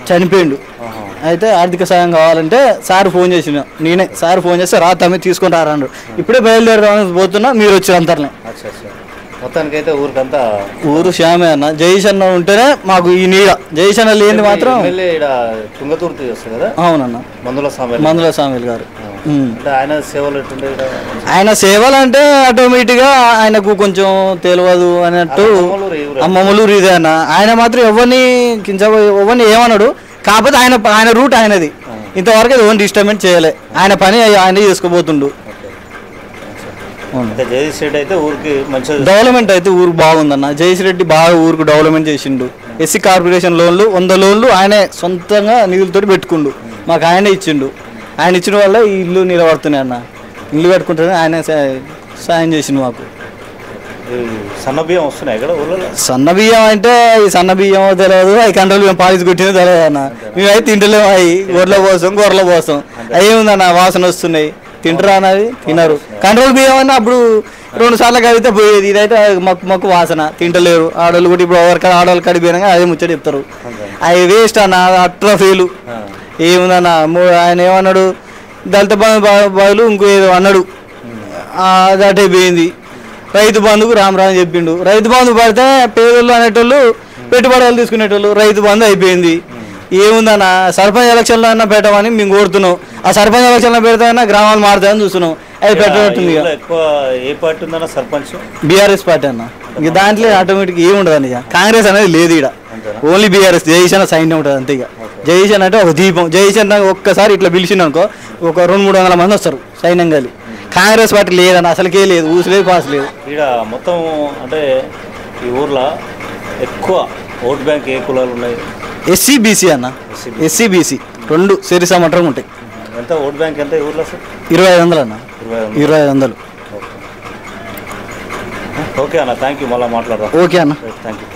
చనిపోయిండు. అయితే ఆర్థిక సాయం కావాలంటే సార్ ఫోన్ చేసిన నేనే సార్ ఫోన్ చేస్తే రా తమ్మి తీసుకొని రారండు. ఇప్పుడే బయలుదేరదామని పోతున్నా, మీరు వచ్చారు అంతర్లే. మొత్తానికి అయితే ఊరికంతా ఊరు శ్యామే అన్న. జయేష్ అన్న ఉంటేనే మాకు ఈ నీడ. జయేష్ అన్న లేని మాత్రం తుంగతుర్తి వస్తుంది కదా. అవునన్న, మందుల స్వామి గారు. ఆయన సేవలు అంటే ఆటోమేటిక్గా ఆయనకు కొంచెం తెలియదు అన్నట్టు అమ్మమ్మలూరు ఇదే అన్న. ఆయన మాత్రం ఎవరిని ఎవరిని ఏమన్నాడు, కాకపోతే ఆయన రూట్ ఆయనది. ఇంతవరకు ఎవరిని డిస్టర్బెన్స్ చేయలే. ఆయన పని ఆయన చేసుకోబోతుండు. జగదీష్ రెడ్డి అయితే ఊరికి మంచి డెవలప్మెంట్ అయితే ఊరికి బాగుందన్న. జగదీష్ రెడ్డి బాగా ఊరికి డెవలప్మెంట్ చేసిండు. ఎస్సీ కార్పొరేషన్ లోన్లు 100 లోన్లు ఆయనే సొంతంగా నిధులతో పెట్టుకుండు. మాకు ఆయనే ఇచ్చిండు. ఆయన ఇచ్చిన వల్ల ఈ ఇల్లు నిలబడుతున్నాయి అన్న. ఇల్లు కట్టుకుంటే ఆయన సాయం చేసిండు మాకు. సన్న బియ్యం వస్తున్నాయి ఇక్కడ ఊళ్ళో. సన్న బియ్యం అంటే ఈ సన్న బియ్యం తెలియదు, అవి కంట్రోల్ బియ్యం పాలిసి కొట్టిందో తెలియదు అన్న. మేమైతే తింటలేము. అవి గొర్రెల కోసం అవి ఏముందన్న వాసన వస్తున్నాయి. తింటారా అన్నది తినరు. కంట్రోల్ బియ్యం అన్న అప్పుడు 2 సార్లు కడిగితే పోయేది. ఇదైతే మక్కు వాసన, తింటలేరు. ఆడవాళ్ళు కూడా ఇప్పుడు ఎవరికైనా ఆడవాళ్ళు కడిపోయినా అదే ముచ్చట చెప్తారు. అవి వేస్ట్ అన్న, అట్లా ఫెయిల్. ఏముందన్న ఆయన ఏమన్నాడు, దళిత బంధు ఇంకో ఏదో అన్నాడు, అది అటే పోయింది. రైతు బంధుకు రామ్ చెప్పిండు. రైతు బంధు పడితే పేదోళ్ళు అనేటోళ్ళు పెట్టుబడులు తీసుకునేటోళ్ళు. రైతు బంధు అయిపోయింది. ఏముందన్న సర్పంచ్ ఎలక్షన్లో అన్నా పెట్టమని మేము కోరుతున్నాం. ఆ సర్పంచ్ ఎలక్షన్లో పెడతామన్నా గ్రామాలు మారుతాయని చూస్తున్నాం. అది పెట్టబట్టుంది. ఏ పార్టీ ఉందన్న సర్పంచ్? బీఆర్ఎస్ పార్టీ అన్న. ఇక దాంట్లో ఆటోమేటిక్ ఏమి ఉండదు అన్న. కాంగ్రెస్ అనేది లేదు ఇక్కడ, ఓన్లీ బీఆర్ఎస్. జగదీష్ అన్న సైన్యం ఉంటుంది అంతే. ఇక జగదీష్ అన్న అంటే ఒక దీపం. జగదీష్ అన్న ఒక్కసారి ఇట్లా పిలిచిండు అనుకో, ఒక 200-300 మంది వస్తారు సైన్యం కలిసి. కాంగ్రెస్ పార్టీ లేదన్న, అసలుకే లేదు. ఊసి లేదు, పాస్ లేదు. ఇక్కడ మొత్తం అంటే ఈ ఊర్లో ఎక్కువ ఓట్ బ్యాంక్ ఏ కులాలు ఉన్నాయి? ఎస్సీ బీసీ అన్న. ఎస్సీ బీసీ 2 సమంటరం ఉంటాయి. ఎంత ఓట్ బ్యాంక్ ఎంత ఈ ఊర్లో సార్? 2500 అన్న. 2500. ఓకే అన్న, థ్యాంక్ యూ. మళ్ళీ మాట్లాడదాం. ఓకే అన్న, థ్యాంక్ యూ.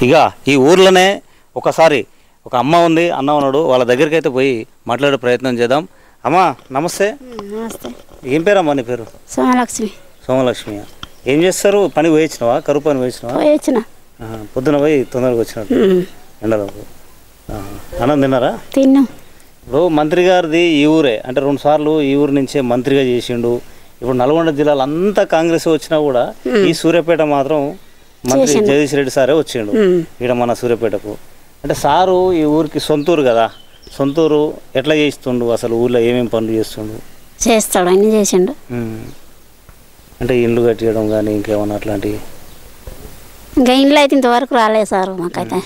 ఇక ఈ ఊర్లోనే ఒకసారి ఒక అమ్మ ఉంది, అన్న ఉన్నాడు. వాళ్ళ దగ్గరికి అయితే పోయి మాట్లాడే ప్రయత్నం చేద్దాం. అమ్మ నమస్తే. నమస్తే. ఏం పేరమ్మా నీ పేరు? సోమలక్ష్మి. సోమలక్ష్మి. ఏం చేస్తారు? పని పోయించినావా? కరువు పని పోయించినావా? పొద్దున పోయి తొందరగా వచ్చినట్టు ఎండలో. అన్నం తిన్నారా? తిన్నాం. ఇప్పుడు మంత్రి గారిది ఈ ఊరే అంటే 2 సార్లు ఈ ఊరు నుంచే మంత్రిగా చేసిండు. ఇప్పుడు నల్గొండ జిల్లాలో అంతా కాంగ్రెస్ వచ్చినా కూడా ఈ సూర్యాపేట మాత్రం మంత్రి జగదీష్ రెడ్డి సారే వచ్చిండు ఇక్కడ మన సూర్యాపేటకు. అంటే సారు ఈ ఊరికి సొంతూరు కదా, సొంతూరు ఎట్లా చేస్తుండు? అసలు ఊర్లో ఏమేమి పనులు చేస్తుండు? చేస్తాడు, అన్నీ చేసిండు. అంటే ఇండ్లు కట్టియడం కానీ ఇంకేమన్నా అట్లాంటివి? ఇంకా ఇండ్లు అయితే ఇంతవరకు రాలేదు సార్ మాకైతే.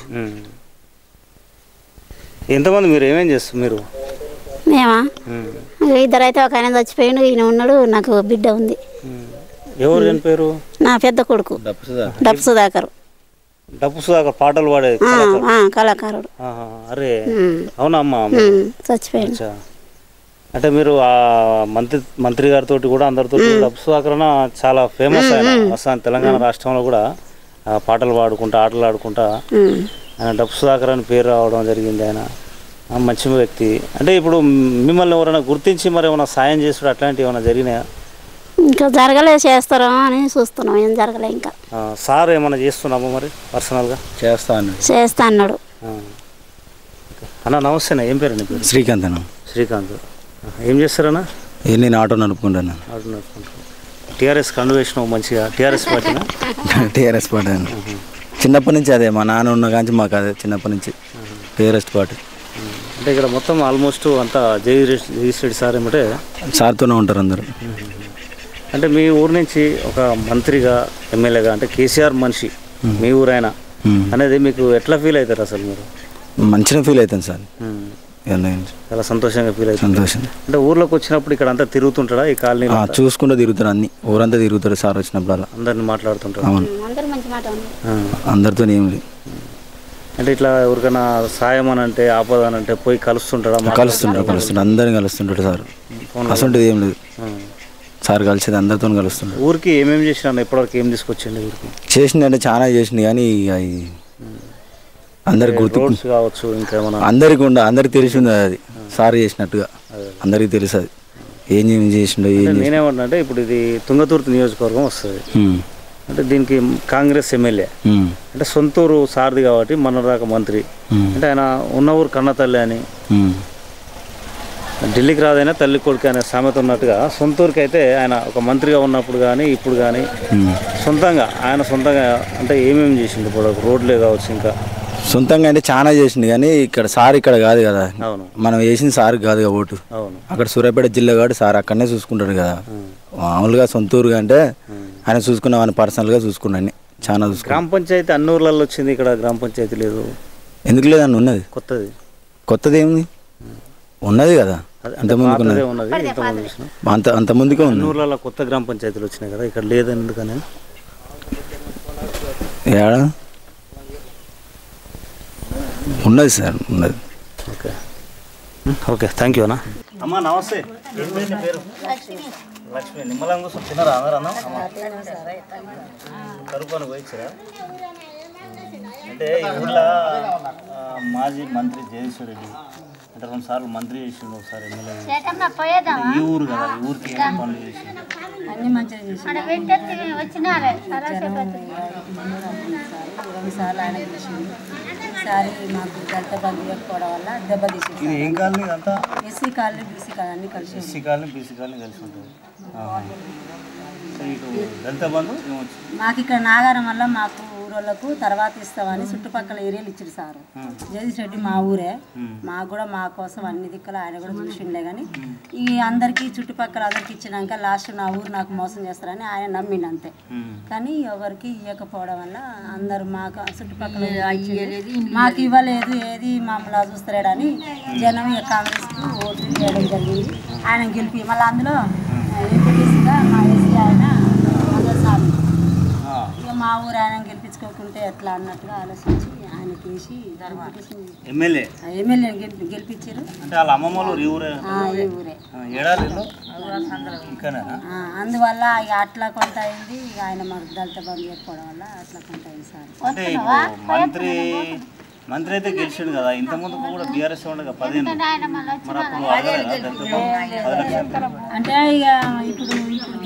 ఎంతమంది మీరు ఏమేం చేస్తారు మీరు? మేమా 2 అయితే ఒక ఆయన చచ్చిపోయిండు, ఈయన ఉన్నాడు, నాకు బిడ్డ ఉంది. ఎవరు చనిపోయారు? నా పెద్ద కొడుకు డప్పు సుధాకర్. డప్పు సుధాకర్ పాటలు పాడే కళాకారుడు. అరే అవునమ్మా, చచ్చిపోయాడు. అంటే మీరు ఆ మంత్రి గారితో కూడా అందరితో డప్పు సుధాకర్ చాలా ఫేమస్ ఆయన అసలు తెలంగాణ రాష్ట్రంలో కూడా పాటలు పాడుకుంటా ఆటలు ఆడుకుంటా ఆయన డప్పు సుధాకర్ అని పేరు రావడం జరిగింది. ఆయన మంచి వ్యక్తి. అంటే ఇప్పుడు మిమ్మల్ని ఎవరైనా గుర్తించి మరి ఏమైనా సాయం చేసుడు అట్లాంటివి ఏమైనా జరిగినాయా? ఇంకా జరగలే, చేస్తారో అని చూస్తున్నాం. ఏం జరగలే ఇంకా. సార్ ఏమైనా చేస్తున్నామా మరి పర్సనల్గా? చేస్తా అన్నాడు. అన్న నమస్తేనా, ఏం పేరు? పేరు శ్రీకాంత్ అన్న. శ్రీకాంత్. ఏం చేస్తారన్నా? నేను ఆటో నడుపుకుంటాను. ఆటో నడుపుకుంటాను. టీఆర్ఎస్ కండు వేసినావు మంచిగా. టీఆర్ఎస్ పార్టీనా? టీఆర్ఎస్ పార్టీ అన్న. చిన్నప్పటి నుంచి అదే, మా నాన్న ఉన్న కానీ మాకు అదే చిన్నప్పటి నుంచి టీఆర్ఎస్ పార్టీ. అంటే ఇక్కడ మొత్తం ఆల్మోస్ట్ అంతా జగదీష్ రెడ్డి సార్ ఏమంటే సార్తోనే ఉంటారు అందరూ. అంటే మీ ఊరు నుంచి ఒక మంత్రిగా ఎమ్మెల్యేగా అంటే కేసీఆర్ మనిషి మీ ఊరైనా అనేది మీకు ఎట్లా ఫీల్ అవుతారు అసలు మీరు? మంచిగా ఫీల్ అవుతాను సార్. చాలా సంతోషంగా ఫీల్ అవుతుంది. సంతోషం. అంటే ఊర్లోకి వచ్చినప్పుడు ఇక్కడ అంతా తిరుగుతుంటాడా ఈ కాలనీ? చూసుకుంటూ తిరుగుతారు, అన్ని ఊరంతా తిరుగుతారు సార్ వచ్చినప్పుడు. అలా అందరిని మాట్లాడుతుంటారు. అవును, అందరితో ఏం లేదు. అంటే ఇట్లా ఎవరికైనా సాయం అని అంటే ఆపద అని అంటే పోయి కలుస్తుంటాడా? కలుస్తుంటాడు అందరిని కలుస్తుంటాడు సార్. అసలు ఏం లేదు సార్, కలిసేది అందరితో కలుస్తుంటాడు. ఊరికి ఏమేమి చేసినా ఇప్పటివరకు ఏం తీసుకొచ్చింది ఊరికి? చేసింది అంటే చాలా చేసింది కానీ అవి అందరికి గుర్తు కావచ్చు ఇంకేమన్నా అందరికి తెలిసి ఉంది. అది సార్ చేసినట్టుగా అందరికి తెలుసు. అది ఏం చేసిండో నేనేమన్నా అంటే ఇప్పుడు ఇది తుంగతుర్తి నియోజకవర్గం వస్తుంది అంటే దీనికి కాంగ్రెస్ ఎమ్మెల్యే అంటే సొంతూరు సారథి కాబట్టి మొన్నదాకా మంత్రి అంటే ఆయన ఉన్న ఊరు కన్న తల్లి అని ఢిల్లీకి రాదైనా తల్లి కొడుకు అనే సామెత ఉన్నట్టుగా సొంతూరుకి అయితే ఆయన ఒక మంత్రిగా ఉన్నప్పుడు కానీ ఇప్పుడు కానీ సొంతంగా అంటే ఏమేమి చేసిండు ఇప్పుడు రోడ్లే కావచ్చు ఇంకా సొంతంగా అంటే చాలా చేసిండు కానీ సార్ ఇక్కడ కాదు కదా మనం వేసింది సార్ కాదు ఓటు అక్కడ సూర్యాపేట జిల్లా కాబట్టి సార్ అక్కడనే చూసుకుంటాడు కదా మామూలుగా సొంతూరుగా అంటే ఆయన చూసుకున్నామని పర్సనల్గా చూసుకున్నాను చాలా గ్రామ పంచాయతీ అన్ని ఊర్లలో వచ్చింది ఇక్కడ గ్రామ పంచాయతీ లేదు ఎందుకు లేదని ఉన్నది కొత్తది ఏముంది ఉన్నది కదా అంత ముందుకే ఉంది ఊర్లలో కొత్త గ్రామ పంచాయతీలు వచ్చినాయి కదా ఇక్కడ లేదు ఎందుకని ఏడా ఉన్నది సార్ ఉన్నది ఓకే థ్యాంక్ యూ అన్న అమ్మా నమస్తే పేరు లక్ష్మి నిమ్మలం కోసం తినరా అందరూ అన్న కరుపు అని పోయిచ్చరా అంటే ఈ ఊళ్ళో మాజీ మంత్రి జగదీశ్వర్ రెడ్డి అంటే 2 సార్లు మంత్రి చేసిండు ఒకసారి ఎమ్మెల్యే ఈ ఊరు కదా ఈ ఊరికి ఏం పనులు చేసిండు మాకు దళిత బంధు ఇవ్వకపోవడం వల్ల దెబ్బ తీసేసి ఏం కాలనీ అంతా ఎస్సీ కాలనీ బీసీ కాలనీ అన్ని కలిసి ఎస్సీ కాలనీ బీసీ కాలనీ కలిసి ఉంటుంది దళిత బంధు మాకు ఇక్కడ నాగారం వల్ల మాకు ఊరోళ్ళకు తర్వాత ఇస్తామని చుట్టుపక్కల ఏరియాలు ఇచ్చారు సార్ జగదీష్ రెడ్డి మా ఊరే మాకు కూడా మా కోసం అన్ని దిక్కులు ఆయన కూడా చూసిండే కానీ ఈ అందరికీ చుట్టుపక్కల అందరికి ఇచ్చినాక లాస్ట్ నా ఊరు నాకు మోసం చేస్తారని ఆయన నమ్మిండు అంతే కానీ ఎవరికి ఇవ్వకపోవడం వల్ల అందరు మాకు చుట్టుపక్కల మాకు ఇవ్వలేదు ఏది మమ్మల్ని చూస్తారేడని జనం కాంగ్రెస్కు ఓట్లు వేయడం జరిగింది ఆయన గెలిపి మళ్ళీ అందులో ఎంపీటీసీగా మా ఎస్సీ ఆయన సార్ ఇక మా ఊరు ఆయన గెలిపించుకోకుంటే ఎట్లా అన్నట్టుగా ఆలోచించి ఆయనకి వేసి ఎమ్మెల్యే గెలిపించారు ఈ ఊరే అందువల్ల ఇక అట్లా కొంత అయింది ఇక ఆయన మాకు దళిత బంధు చెప్పడం వల్ల అట్లా కొంత అయింది సార్ మంత్రి అయితే గెలిచాడు కదా ఇంతకుముందు కూడా బీఆర్ఎస్ ఉండగా 10 అంటే ఇక ఇప్పుడు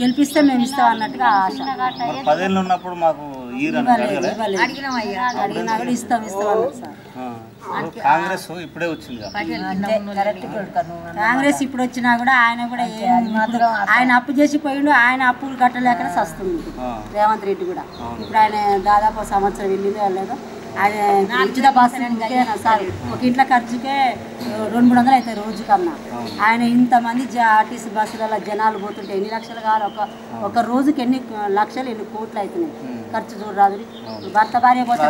గెలిపిస్తే మేము ఇస్తాం అన్నట్టుగా ఆశ 10 ఉన్నప్పుడు మాకు అడిగినా కూడా ఇస్తాం అన్నారు సార్ కాంగ్రెస్ ఇప్పుడే వచ్చింది కాంగ్రెస్ ఇప్పుడు వచ్చినా కూడా ఆయన కూడా ఆయన అప్పు చేసి పోయిండు ఆయన అప్పులు కట్టలేకనే వస్తుంది రేవంత్ రెడ్డి కూడా ఇప్పుడు ఆయన దాదాపు సంవత్సరం వెళ్ళింది వెళ్ళలేదు ఆయన ఉచిత బస్సు సార్ ఒక ఇంట్లో ఖర్చుకే 200-300 అవుతాయి రోజు కన్నా ఆయన ఇంతమంది ఆర్టీసీ బస్సులలో జనాలు పోతుంటే ఎన్ని లక్షలు కావాలి ఒక రోజుకి ఎన్ని లక్షలు ఎన్ని కోట్లు అవుతున్నాయి ఖర్చు చూడరాదు భర్త భార్య పోతే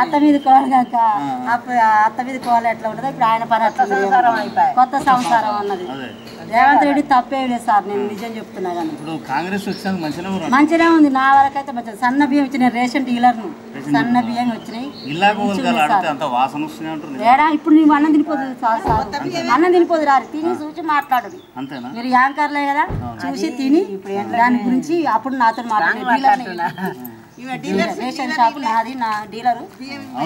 అత్త మీద కోవాలి కాక అత్త మీద కోవాలి ఎట్లా ఉంటుంది ఇప్పుడు ఆయన పని అట్లా కొత్త సంసారం అన్నది రేవంత్ రెడ్డి తప్పే లేదు సార్ నేను నిజం చెప్తున్నా కానీ మంచిగా ఉంది నా వరకు అయితే మంచిగా సన్న బియ్యం వచ్చినాయి రేషన్ డీలర్ను సన్న బియ్యం వచ్చినాయి ఏడా ఇప్పుడు నీవు అన్నం తినిపోదు అన్నం తినిపోదు రారు తిని చూసి మాట్లాడదు మీరు యాంకర్లే కదా చూసి తిని దాని గురించి అప్పుడు నాతో మాట్లాడే రేషన్ షాప్ నాది నా డీలరు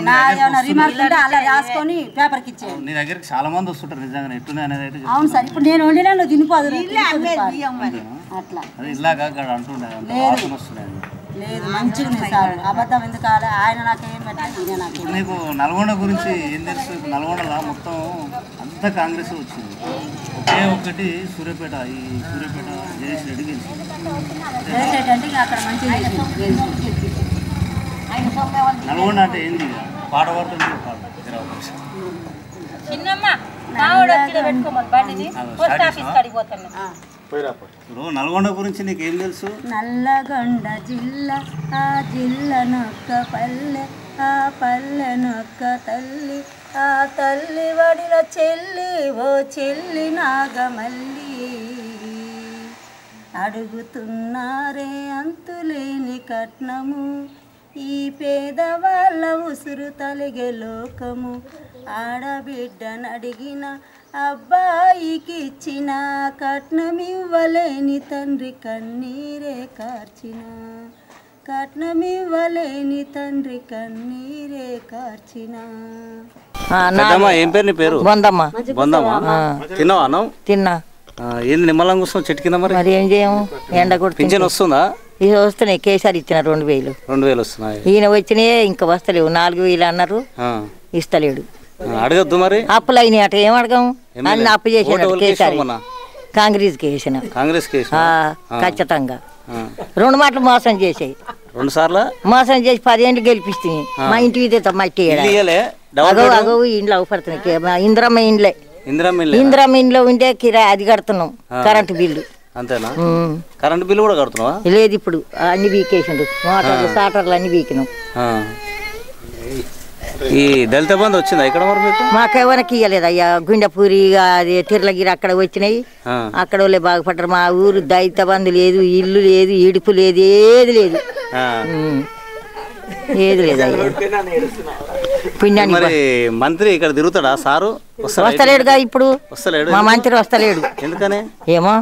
నా ఏమైనా రిమార్క్ ఉంటే అలా రాసుకొని పేపర్కి ఇచ్చేది నీ దగ్గరికి చాలా మంది వస్తుంటారు నిజంగా ఎట్లునే అనేది అయితే అవును సార్ ఇప్పుడు నేను వండినా నువ్వు తినిపోదు అట్లా లేదు మంచిగా సార్ అబద్ధం ఎందుకు ఆయన నాకేం పెట్టలేదు నాకు నీకు నల్గొండ గురించి ఏం తెలుసు నల్గొండలో మొత్తం అంతా కాంగ్రెస్ వచ్చింది ఒకే ఒకటి సూర్యాపేట ఈ సూర్యాపేట జగదీష్ రెడ్డి గెలిచింది అంటే అక్కడ మంచిగా నల్గొండ అంటే ఏంది పాట పడుతుంది ఇప్పుడు నల్గొండ గురించి నీకు ఏం తెలుసు నల్లగొండ జిల్లా ఆ జిల్లనొక్క పల్లె ఆ పల్లెనొక్క తల్లి ఆ తల్లి వడిల చెల్లి ఓ చెల్లి నాగమల్లి అడుగుతున్నారే అంతులేని కట్నము ఈ పేదవాళ్ళ ఉసురు తలిగే లోకము ఆడబిడ్డనడిగిన అబ్బాయికి ఇచ్చిన కట్నమివ్వలేని తండ్రి కన్నీరే కార్చిన కట్నమివ్వలేని తండ్రి కన్నీరే కార్చిన. ఏం పేరు నీ పేరు? బొందమ్మ. బొందమ్మ. తిన్నావా అన్నం? తిన్నా. ఏంది నిమ్మలం కూర్చొని చెట్టు కింద మరి? మరి ఏం చేయము, ఎండ కొడుతుంది. పింఛన్ వస్తుందా? ఇది వస్తున్నాయి, కేసీఆర్ ఇచ్చిన 2000. 2000 వస్తున్నాయి. ఈయన వచ్చినాయే ఇంకా వస్తలేవు. 4000 అన్నారు, ఇస్తలేడు. అడగద్దు మరి. అప్పులు అయినాయి అట, ఏం అడగము. అన్ని అప్పు చేసిన కేసీఆర్. కాంగ్రెస్కి వేసిన. కాంగ్రెస్కి ఖచ్చితంగా 2 మాటలు మోసం చేసాయి. 2 సార్లు మోసం చేసి 10 ఏళ్ళు గెలిపిస్తుంది. మా ఇంటి ఇదే మట్టి అగో ఇండ్లు అవపడుతున్నాయి. ఇందిరమ్మ ఇండ్లే. ఇందిరమ్మ ఇంట్లో ఉంటే కిరాయి అది కడుతున్నాం, కరెంటు బిల్లు. అంతేనా? కరెంటు బిల్లు కూడా కడుతున్నావా? లేదు, ఇప్పుడు అన్ని బీకేసిండు, మోటార్లు సాటర్లు అన్ని బీకినాం. ఈ దళిత బంధు వచ్చిందా ఇక్కడ మరి మీకు? మాకెవరికి ఇవ్వలేదు అయ్యా. గుండెపూరి అది తిర్లగిరి అక్కడ వచ్చినాయి, అక్కడ వాళ్ళే బాగుపడ్డారు. మా ఊరు దళిత బంధు లేదు, ఇల్లు లేదు, ఇడుపు లేదు, ఏది లేదు, ఏది లేదు అయ్యా. మరి మంత్రి ఇక్కడ తిరుగుతాడా సారు? వస్తలేడుగా ఇప్పుడు. వస్తలేడు. మా మంత్రి వస్తలేడు. ఎందుకని? ఏమో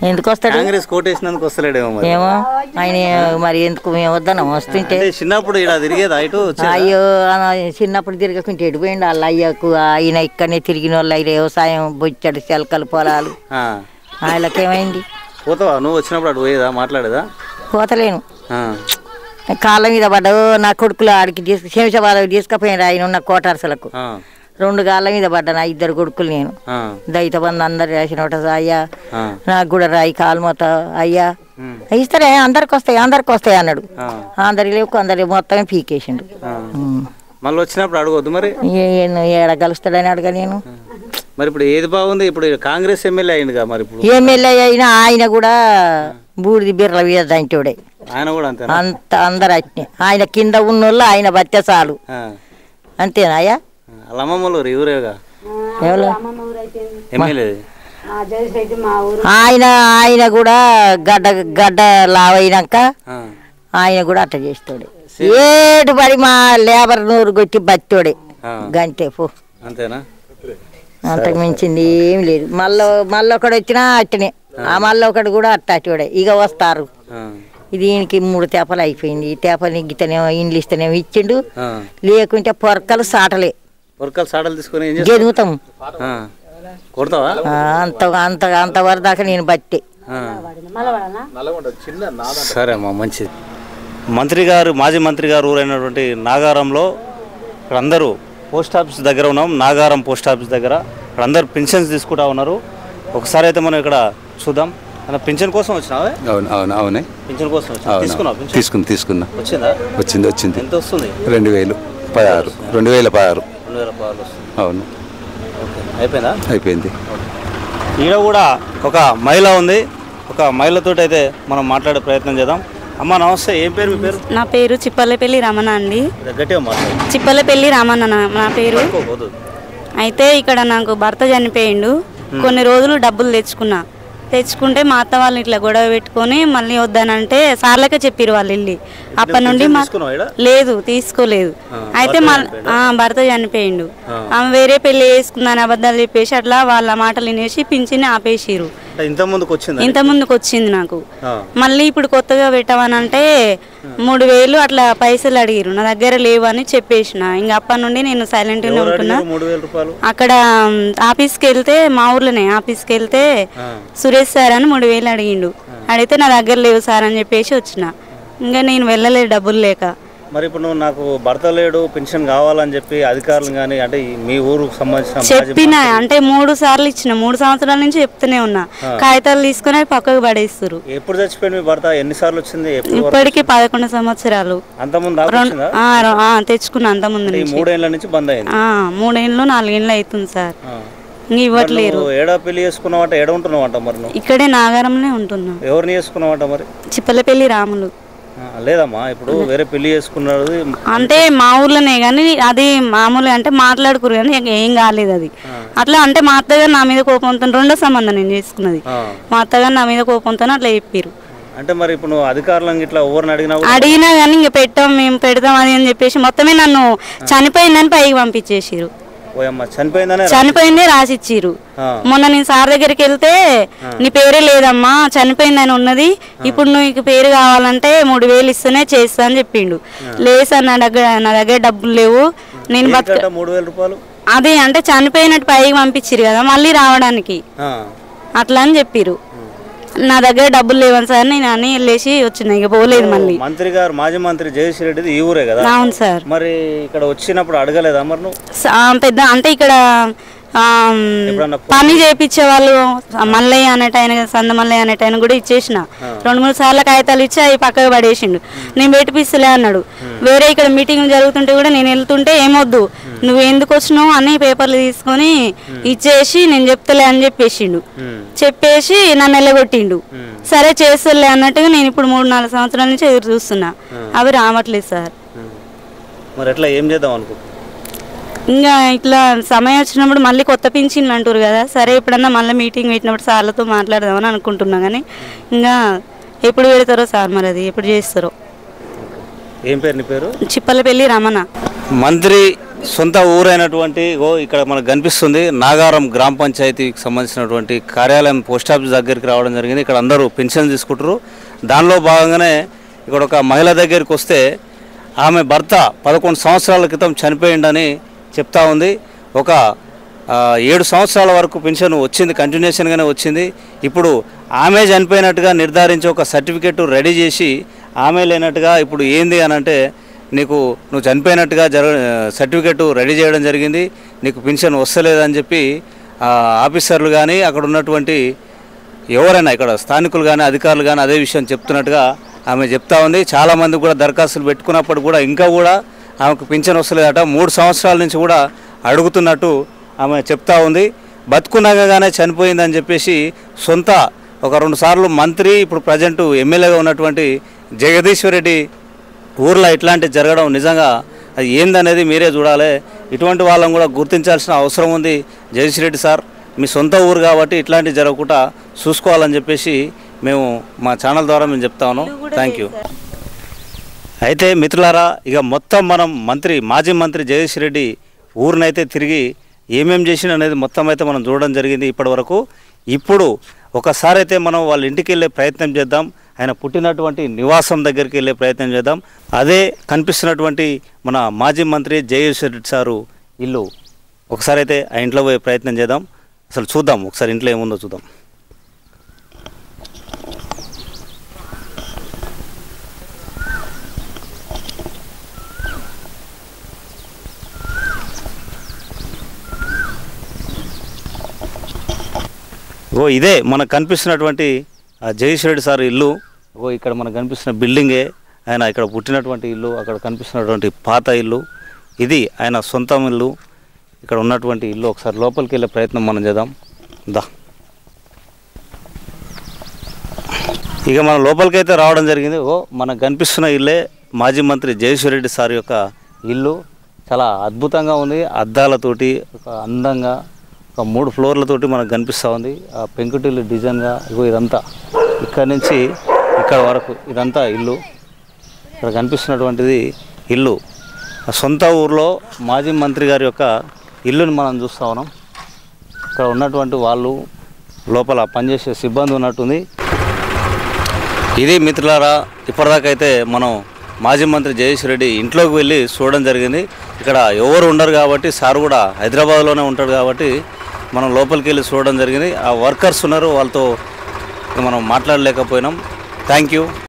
ఎందుకు వస్తాడు? కాంగ్రెస్ కోటేసినందుకు వస్తలేడేమో. ఏమో ఆయన మరి ఎందుకు మేము వద్దన్నాం. వస్తుంటే చిన్నప్పుడు ఇలా తిరిగేదా ఇటు? అయ్యో చిన్నప్పుడు తిరగకుంటే ఎడిపోయిండు వాళ్ళ అయ్యకు. ఆయన ఇక్కడనే తిరిగిన వాళ్ళు అయ్యి వ్యవసాయం బొచ్చాడు, చెలకలు పొలాలు. ఆయనకేమైంది? పోతావా నువ్వు? వచ్చినప్పుడు అటు పోయేదా, మాట్లాడేదా? పోతలేను, కాళ్ళ మీద పడ్డావు. నా కొడుకులు ఆడికి శంషాబాద్ తీసుకుపోయినారు ఆయన ఉన్న కోటార్సలకు. 2 కాళ్ళ మీద పడ్డా నా 2 కొడుకులు. నేను దళిత బంధు అందరు రాసిన అయ్యా నాకు కూడా రాయి కాలు మొత్త అయ్యా ఇస్తారే, అందరికి వస్తాయి అన్నాడు. అందరి లేకు అందరి మొత్తమే పీకేసిండు. మళ్ళీ వచ్చినప్పుడు అడగొద్దు మరి. ఏడ కలుస్తాడని అడగా నేను. మరి ఇప్పుడు ఏది బాగుంది? ఇప్పుడు కాంగ్రెస్ ఎమ్మెల్యే అయిందిగా, మరి ఇప్పుడు ఎమ్మెల్యే అయినా ఆయన కూడా బూడిది బిర్ర వేదంటోడే. ఆయన కూడా అంతే. అంత అందరు అట్నే ఆయన కింద ఉన్నోళ్ళు ఆయన బత్తే చాలు. అంతేనాయా? అమ్మమ్మలు ఊరేగా ఆయన కూడా గడ్డ లావైనాక ఆయన కూడా అట్ట చేస్తాడు. ఏడు పడి మా లేబర్ నూరు కొట్టి బత్తోడే గంటే పో. అంతేనా? అంతకు మించింది ఏం లేదు. మళ్ళీ ఒకడు వచ్చినా అట్టనే, ఆ మళ్ళీ ఒకడు కూడా అట్టోడే. ఇక వస్తారు. దీనికి 3 తేపలు అయిపోయింది. ఈ తేపలు ఇగితేనేమో ఇండ్లు ఇస్తేనేమో ఇచ్చిండు, లేకుంటే పొరకలు సాటలే. పొరకలు సాటలు తీసుకొని గెదుగుతాం. కొడతావా? అంతవరకు దాకా నేను బట్టే. సరే అమ్మా, మంచిది. మాజీ మంత్రి గారు ఊరైనటువంటి నాగారంలో ఇక్కడ అందరూ పోస్ట్ ఆఫీస్ దగ్గర ఉన్నాం. నాగారం పోస్ట్ ఆఫీస్ దగ్గర ఇక్కడ అందరూ పెన్షన్స్ తీసుకుంటా ఉన్నారు. ఒకసారి అయితే మనం ఇక్కడ చూద్దాం. పింఛన్ కోసం వచ్చినావా? అవునే. పింఛన్ కోసం తీసుకున్నా. వచ్చిందా? వచ్చింది. ఎంత వస్తుంది? 2016. 2016 అవును. అయిపోయింది. ఈడ కూడా ఒక మహిళ ఉంది. ఒక మహిళతో అయితే మనం మాట్లాడే ప్రయత్నం చేద్దాం. అమ్మ నమస్తే, ఏం పేరు మీ పేరు? నా పేరు చిప్పలపల్లి రమణ అండి. గట్టిగా మాట్లాడు. చిప్పలపల్లి రమణ నా పేరు. అయితే ఇక్కడ నాకు భర్త చనిపోయిండు. కొన్ని రోజులు డబ్బులు తెచ్చుకుంటే మా అత్త వాళ్ళు ఇట్లా గొడవ పెట్టుకొని మళ్ళీ వద్దానంటే సార్లకే చెప్పారు వాళ్ళు వెళ్ళి. అప్పటి నుండి లేదు, తీసుకోలేదు. అయితే భర్త చనిపోయిండు. ఆమె వేరే పెళ్లి చేసుకుందని అబద్ధాలు చెప్పేసి అట్లా వాళ్ళ మాటలు వినేసి పింఛని ఆపేసిరు. ఇంత ముందుకు వచ్చింది నాకు. మళ్ళీ ఇప్పుడు కొత్తగా పెట్టమని అంటే 3000 అట్లా పైసలు అడిగిరు. నా దగ్గర లేవు అని చెప్పేసిన. ఇంకా అప్పటి నుండి నేను సైలెంట్ గానే ఉంటున్నా. అక్కడ ఆఫీస్కి వెళ్తే, మా ఊర్లోనే ఆఫీస్కి వెళ్తే సురేష్ సార్ అని 3000 అడిగిండు. అడిగితే నా దగ్గర లేవు సార్ అని చెప్పేసి వచ్చిన. ఇంకా నేను వెళ్ళలేదు డబ్బులు లేక. మరి ఇప్పుడు నువ్వు నాకు భర్త లేడు, పెన్షన్ కావాలని చెప్పి అధికారులు కానీ అంటే మీ ఊరుకు సంబంధించిన చెప్పిన అంటే 3 సార్లు ఇచ్చిన. 3 సంవత్సరాల నుంచి చెప్తూనే ఉన్నా. కాగితాలు తీసుకుని పక్కకు పడేస్తారు. ఎప్పుడు చచ్చిపోయింది మీ భర్త? ఎన్నిసార్లు వచ్చింది? ఇప్పటికి 11 సంవత్సరాలు. అంతకుముందు తెచ్చుకున్నా. అంతకుముందు 3 ఏళ్ళ నుంచి బంద్ అయింది. 3 ఏళ్ళు 4 ఏళ్ళు అవుతుంది సార్. ఇవ్వట్లేరు. ఏడా పెళ్లి చేసుకున్నావంట? ఏడ ఉంటున్నావంట మరి నువ్వు? ఇక్కడే నాగారంలో ఉంటున్నా. ఎవరిని చేసుకున్నావంట మరి? చిప్పలపల్లి రాములు. లేదమ్మా, ఇప్పుడు వేరే పెళ్లి చేసుకున్నది అంటే మా ఊర్లోనే కానీ అది మామూలు అంటే మాట్లాడుకురు కానీ ఏం కాలేదు అది. అట్లా అంటే మా అత్తగారు నా మీద కోపంతో 2వ సంబంధం నేను చేసుకున్నది. మా అత్తగారు నా మీద కోపంతో అట్లా చెప్పారు. అంటే మరి ఇప్పుడు నువ్వు అధికారులను ఇట్లా ఎవరిని అడిగినా కానీ ఇంకా మేము పెడతాం అది అని చెప్పేసి మొత్తమే నన్ను చనిపోయిందని పైకి పంపించేసారు. చనిపోయిందే రాసిచ్చిర్రు. మొన్న నేను సార్ దగ్గరికి వెళ్తే నీ పేరే లేదమ్మా చనిపోయిందని ఉన్నది, ఇప్పుడు నీకు పేరు కావాలంటే 3000 ఇస్తేనే చేస్తా అని చెప్పిండు. లేదు సార్ నా దగ్గర డబ్బులు లేవు, నేను అదే అంటే చనిపోయినట్టు పైకి పంపించిరు కదా మళ్ళీ రావడానికి అట్లా అని చెప్పిర్రు. నా దగ్గర డబ్బులు లేవని సార్ నేను అని వెళ్ళేసి వచ్చిన, ఇక పోలేదు. మళ్ళీ మంత్రి గారు మాజీ మంత్రి జగదీష్ రెడ్డిది ఈ ఊరే కదా? అవును సార్. మరి ఇక్కడ వచ్చినప్పుడు అడగలేదా మరి నువ్వు? పెద్ద అంటే ఇక్కడ పని చేయించే వాళ్ళు మల్లయ్య అనేటైన సంద మల్లయ్య అనేటైన కూడా ఇచ్చేసిన 2-3 సార్లు కాగితాలు ఇచ్చి అవి పక్కకు పడేసిండు. నేను పెట్టిపిస్తలే అన్నాడు. వేరే ఇక్కడ మీటింగ్ జరుగుతుంటే కూడా నేను వెళ్తుంటే ఏమొద్దు నువ్వు ఎందుకు వచ్చినావు అని పేపర్లు తీసుకొని ఇచ్చేసి నేను చెప్తలే అని చెప్పేసిండు. చెప్పేసి నన్ను వెళ్ళగొట్టిండు. సరే చేస్తలే అన్నట్టుగా నేను ఇప్పుడు 3-4 సంవత్సరాల నుంచి ఎదురు చూస్తున్నా, అవి రావట్లేదు సార్. మరి ఎట్లా ఏం చేద్దాం అనుకో? ఇంకా ఇట్లా సమయం వచ్చినప్పుడు మళ్ళీ కొత్త పింఛన్లు అంటారు కదా, సరే ఎప్పుడన్నా మళ్ళీ మీటింగ్ పెట్టినప్పుడు సార్లతో మాట్లాడదామని అనుకుంటున్నా. కానీ ఇంకా ఎప్పుడు పెడతారో సార్, మరి అది ఎప్పుడు చేస్తారో. ఏం పేరు నీ పేరు? చిప్పలపల్లి రమణ. మంత్రి సొంత ఊరైనటువంటి ఇక్కడ మనకు కనిపిస్తుంది నాగారం గ్రామ పంచాయతీకి సంబంధించినటువంటి కార్యాలయం పోస్ట్ ఆఫీస్ దగ్గరికి రావడం జరిగింది. ఇక్కడ అందరూ పెన్షన్ తీసుకుంటారు. దానిలో భాగంగానే ఇక్కడ ఒక మహిళ దగ్గరికి వస్తే ఆమె భర్త 11 సంవత్సరాల క్రితం చనిపోయిండని చెప్తా ఉంది. ఒక 7 సంవత్సరాల వరకు పెన్షన్ వచ్చింది, కంటిన్యూషన్గానే వచ్చింది. ఇప్పుడు ఆమె చనిపోయినట్టుగా నిర్ధారించి ఒక సర్టిఫికెట్ రెడీ చేసి ఆమె లేనట్టుగా ఇప్పుడు ఏంది అని అంటే నువ్వు చనిపోయినట్టుగా సర్టిఫికెట్ రెడీ చేయడం జరిగింది, నీకు పెన్షన్ వస్తలేదని చెప్పి ఆఫీసర్లు కానీ అక్కడ ఉన్నటువంటి ఎవరైనా ఇక్కడ స్థానికులు కానీ అధికారులు కానీ అదే విషయం చెప్తున్నట్టుగా ఆమె చెప్తా ఉంది. చాలామంది కూడా దరఖాస్తులు పెట్టుకున్నప్పుడు కూడా ఇంకా కూడా ఆమెకు పింఛన్ వస్తలేదట. 3 సంవత్సరాల నుంచి కూడా అడుగుతున్నట్టు ఆమె చెప్తా ఉంది. బతుకున్నాగానే చనిపోయిందని చెప్పేసి సొంత ఒక 2 సార్లు మంత్రి ఇప్పుడు ప్రజెంట్ ఎమ్మెల్యేగా ఉన్నటువంటి జగదీష్ రెడ్డి ఊర్లో ఇట్లాంటి జరగడం నిజంగా అది ఏందనేది మీరే చూడాలి. ఇటువంటి వాళ్ళని కూడా గుర్తించాల్సిన అవసరం ఉంది. జగదీష్ రెడ్డి సార్ మీ సొంత ఊరు కాబట్టి ఇట్లాంటివి జరగకుండా చూసుకోవాలని చెప్పేసి మేము మా ఛానల్ ద్వారా మేము చెప్తా ఉన్నాం. Thank you. అయితే మిత్రులారా, ఇక మొత్తం మనం మాజీ మంత్రి జగదీష్ రెడ్డి ఊరినైతే తిరిగి ఏమేం చేసిన అనేది మొత్తం అయితే మనం చూడడం జరిగింది ఇప్పటి వరకు. ఇప్పుడు ఒకసారి అయితే మనం వాళ్ళ ఇంటికి వెళ్ళే ప్రయత్నం చేద్దాం, ఆయన పుట్టినటువంటి నివాసం దగ్గరికి వెళ్ళే ప్రయత్నం చేద్దాం. అదే కనిపిస్తున్నటువంటి మన మాజీ మంత్రి జగదీష్ రెడ్డి సారు ఇల్లు. ఒకసారి అయితే ఆ ఇంట్లో పోయే ప్రయత్నం చేద్దాం. అసలు చూద్దాం ఒకసారి ఇంట్లో ఏముందో చూద్దాం. ఇదే మనకు కనిపిస్తున్నటువంటి జగదీష్ రెడ్డి సార్ ఇల్లు. ఇక్కడ మనకు కనిపిస్తున్న బిల్డింగే ఆయన ఇక్కడ పుట్టినటువంటి ఇల్లు. అక్కడ కనిపిస్తున్నటువంటి పాత ఇల్లు, ఇది ఆయన సొంతం ఇల్లు. ఇక్కడ ఉన్నటువంటి ఇల్లు ఒకసారి లోపలికి వెళ్ళే ప్రయత్నం మనం చేద్దాం. ఇక మన లోపలికి అయితే రావడం జరిగింది. మనకు కనిపిస్తున్న ఇల్లే మాజీ మంత్రి జగదీష్ రెడ్డి సార్ యొక్క ఇల్లు. చాలా అద్భుతంగా ఉంది, అద్దాలతోటి ఒక అందంగా ఒక 3 ఫ్లోర్లతోటి మనకు కనిపిస్తూ ఉంది. ఆ పెంకుటిల్లు డిజైన్గా ఇదంతా ఇక్కడ నుంచి ఇక్కడ వరకు ఇదంతా ఇల్లు. ఇక్కడ కనిపిస్తున్నటువంటిది ఇల్లు. సొంత ఊర్లో మాజీ మంత్రి గారి యొక్క ఇల్లుని మనం చూస్తూ ఉన్నాం. ఇక్కడ ఉన్నటువంటి వాళ్ళు లోపల పనిచేసే సిబ్బంది ఉన్నట్టుంది. ఇది మిత్రులారా, ఇప్పటిదాకైతే మనం మాజీ మంత్రి జగదీష్ రెడ్డి ఇంట్లోకి వెళ్ళి చూడడం జరిగింది. ఇక్కడ ఎవరు ఉండరు కాబట్టి సార్ కూడా హైదరాబాద్లోనే ఉంటాడు కాబట్టి మనం లోపలికి వెళ్ళి చూడడం జరిగింది. ఆ వర్కర్స్ ఉన్నారు, వాళ్ళతో మనం మాట్లాడలేకపోయినాం. Thank you.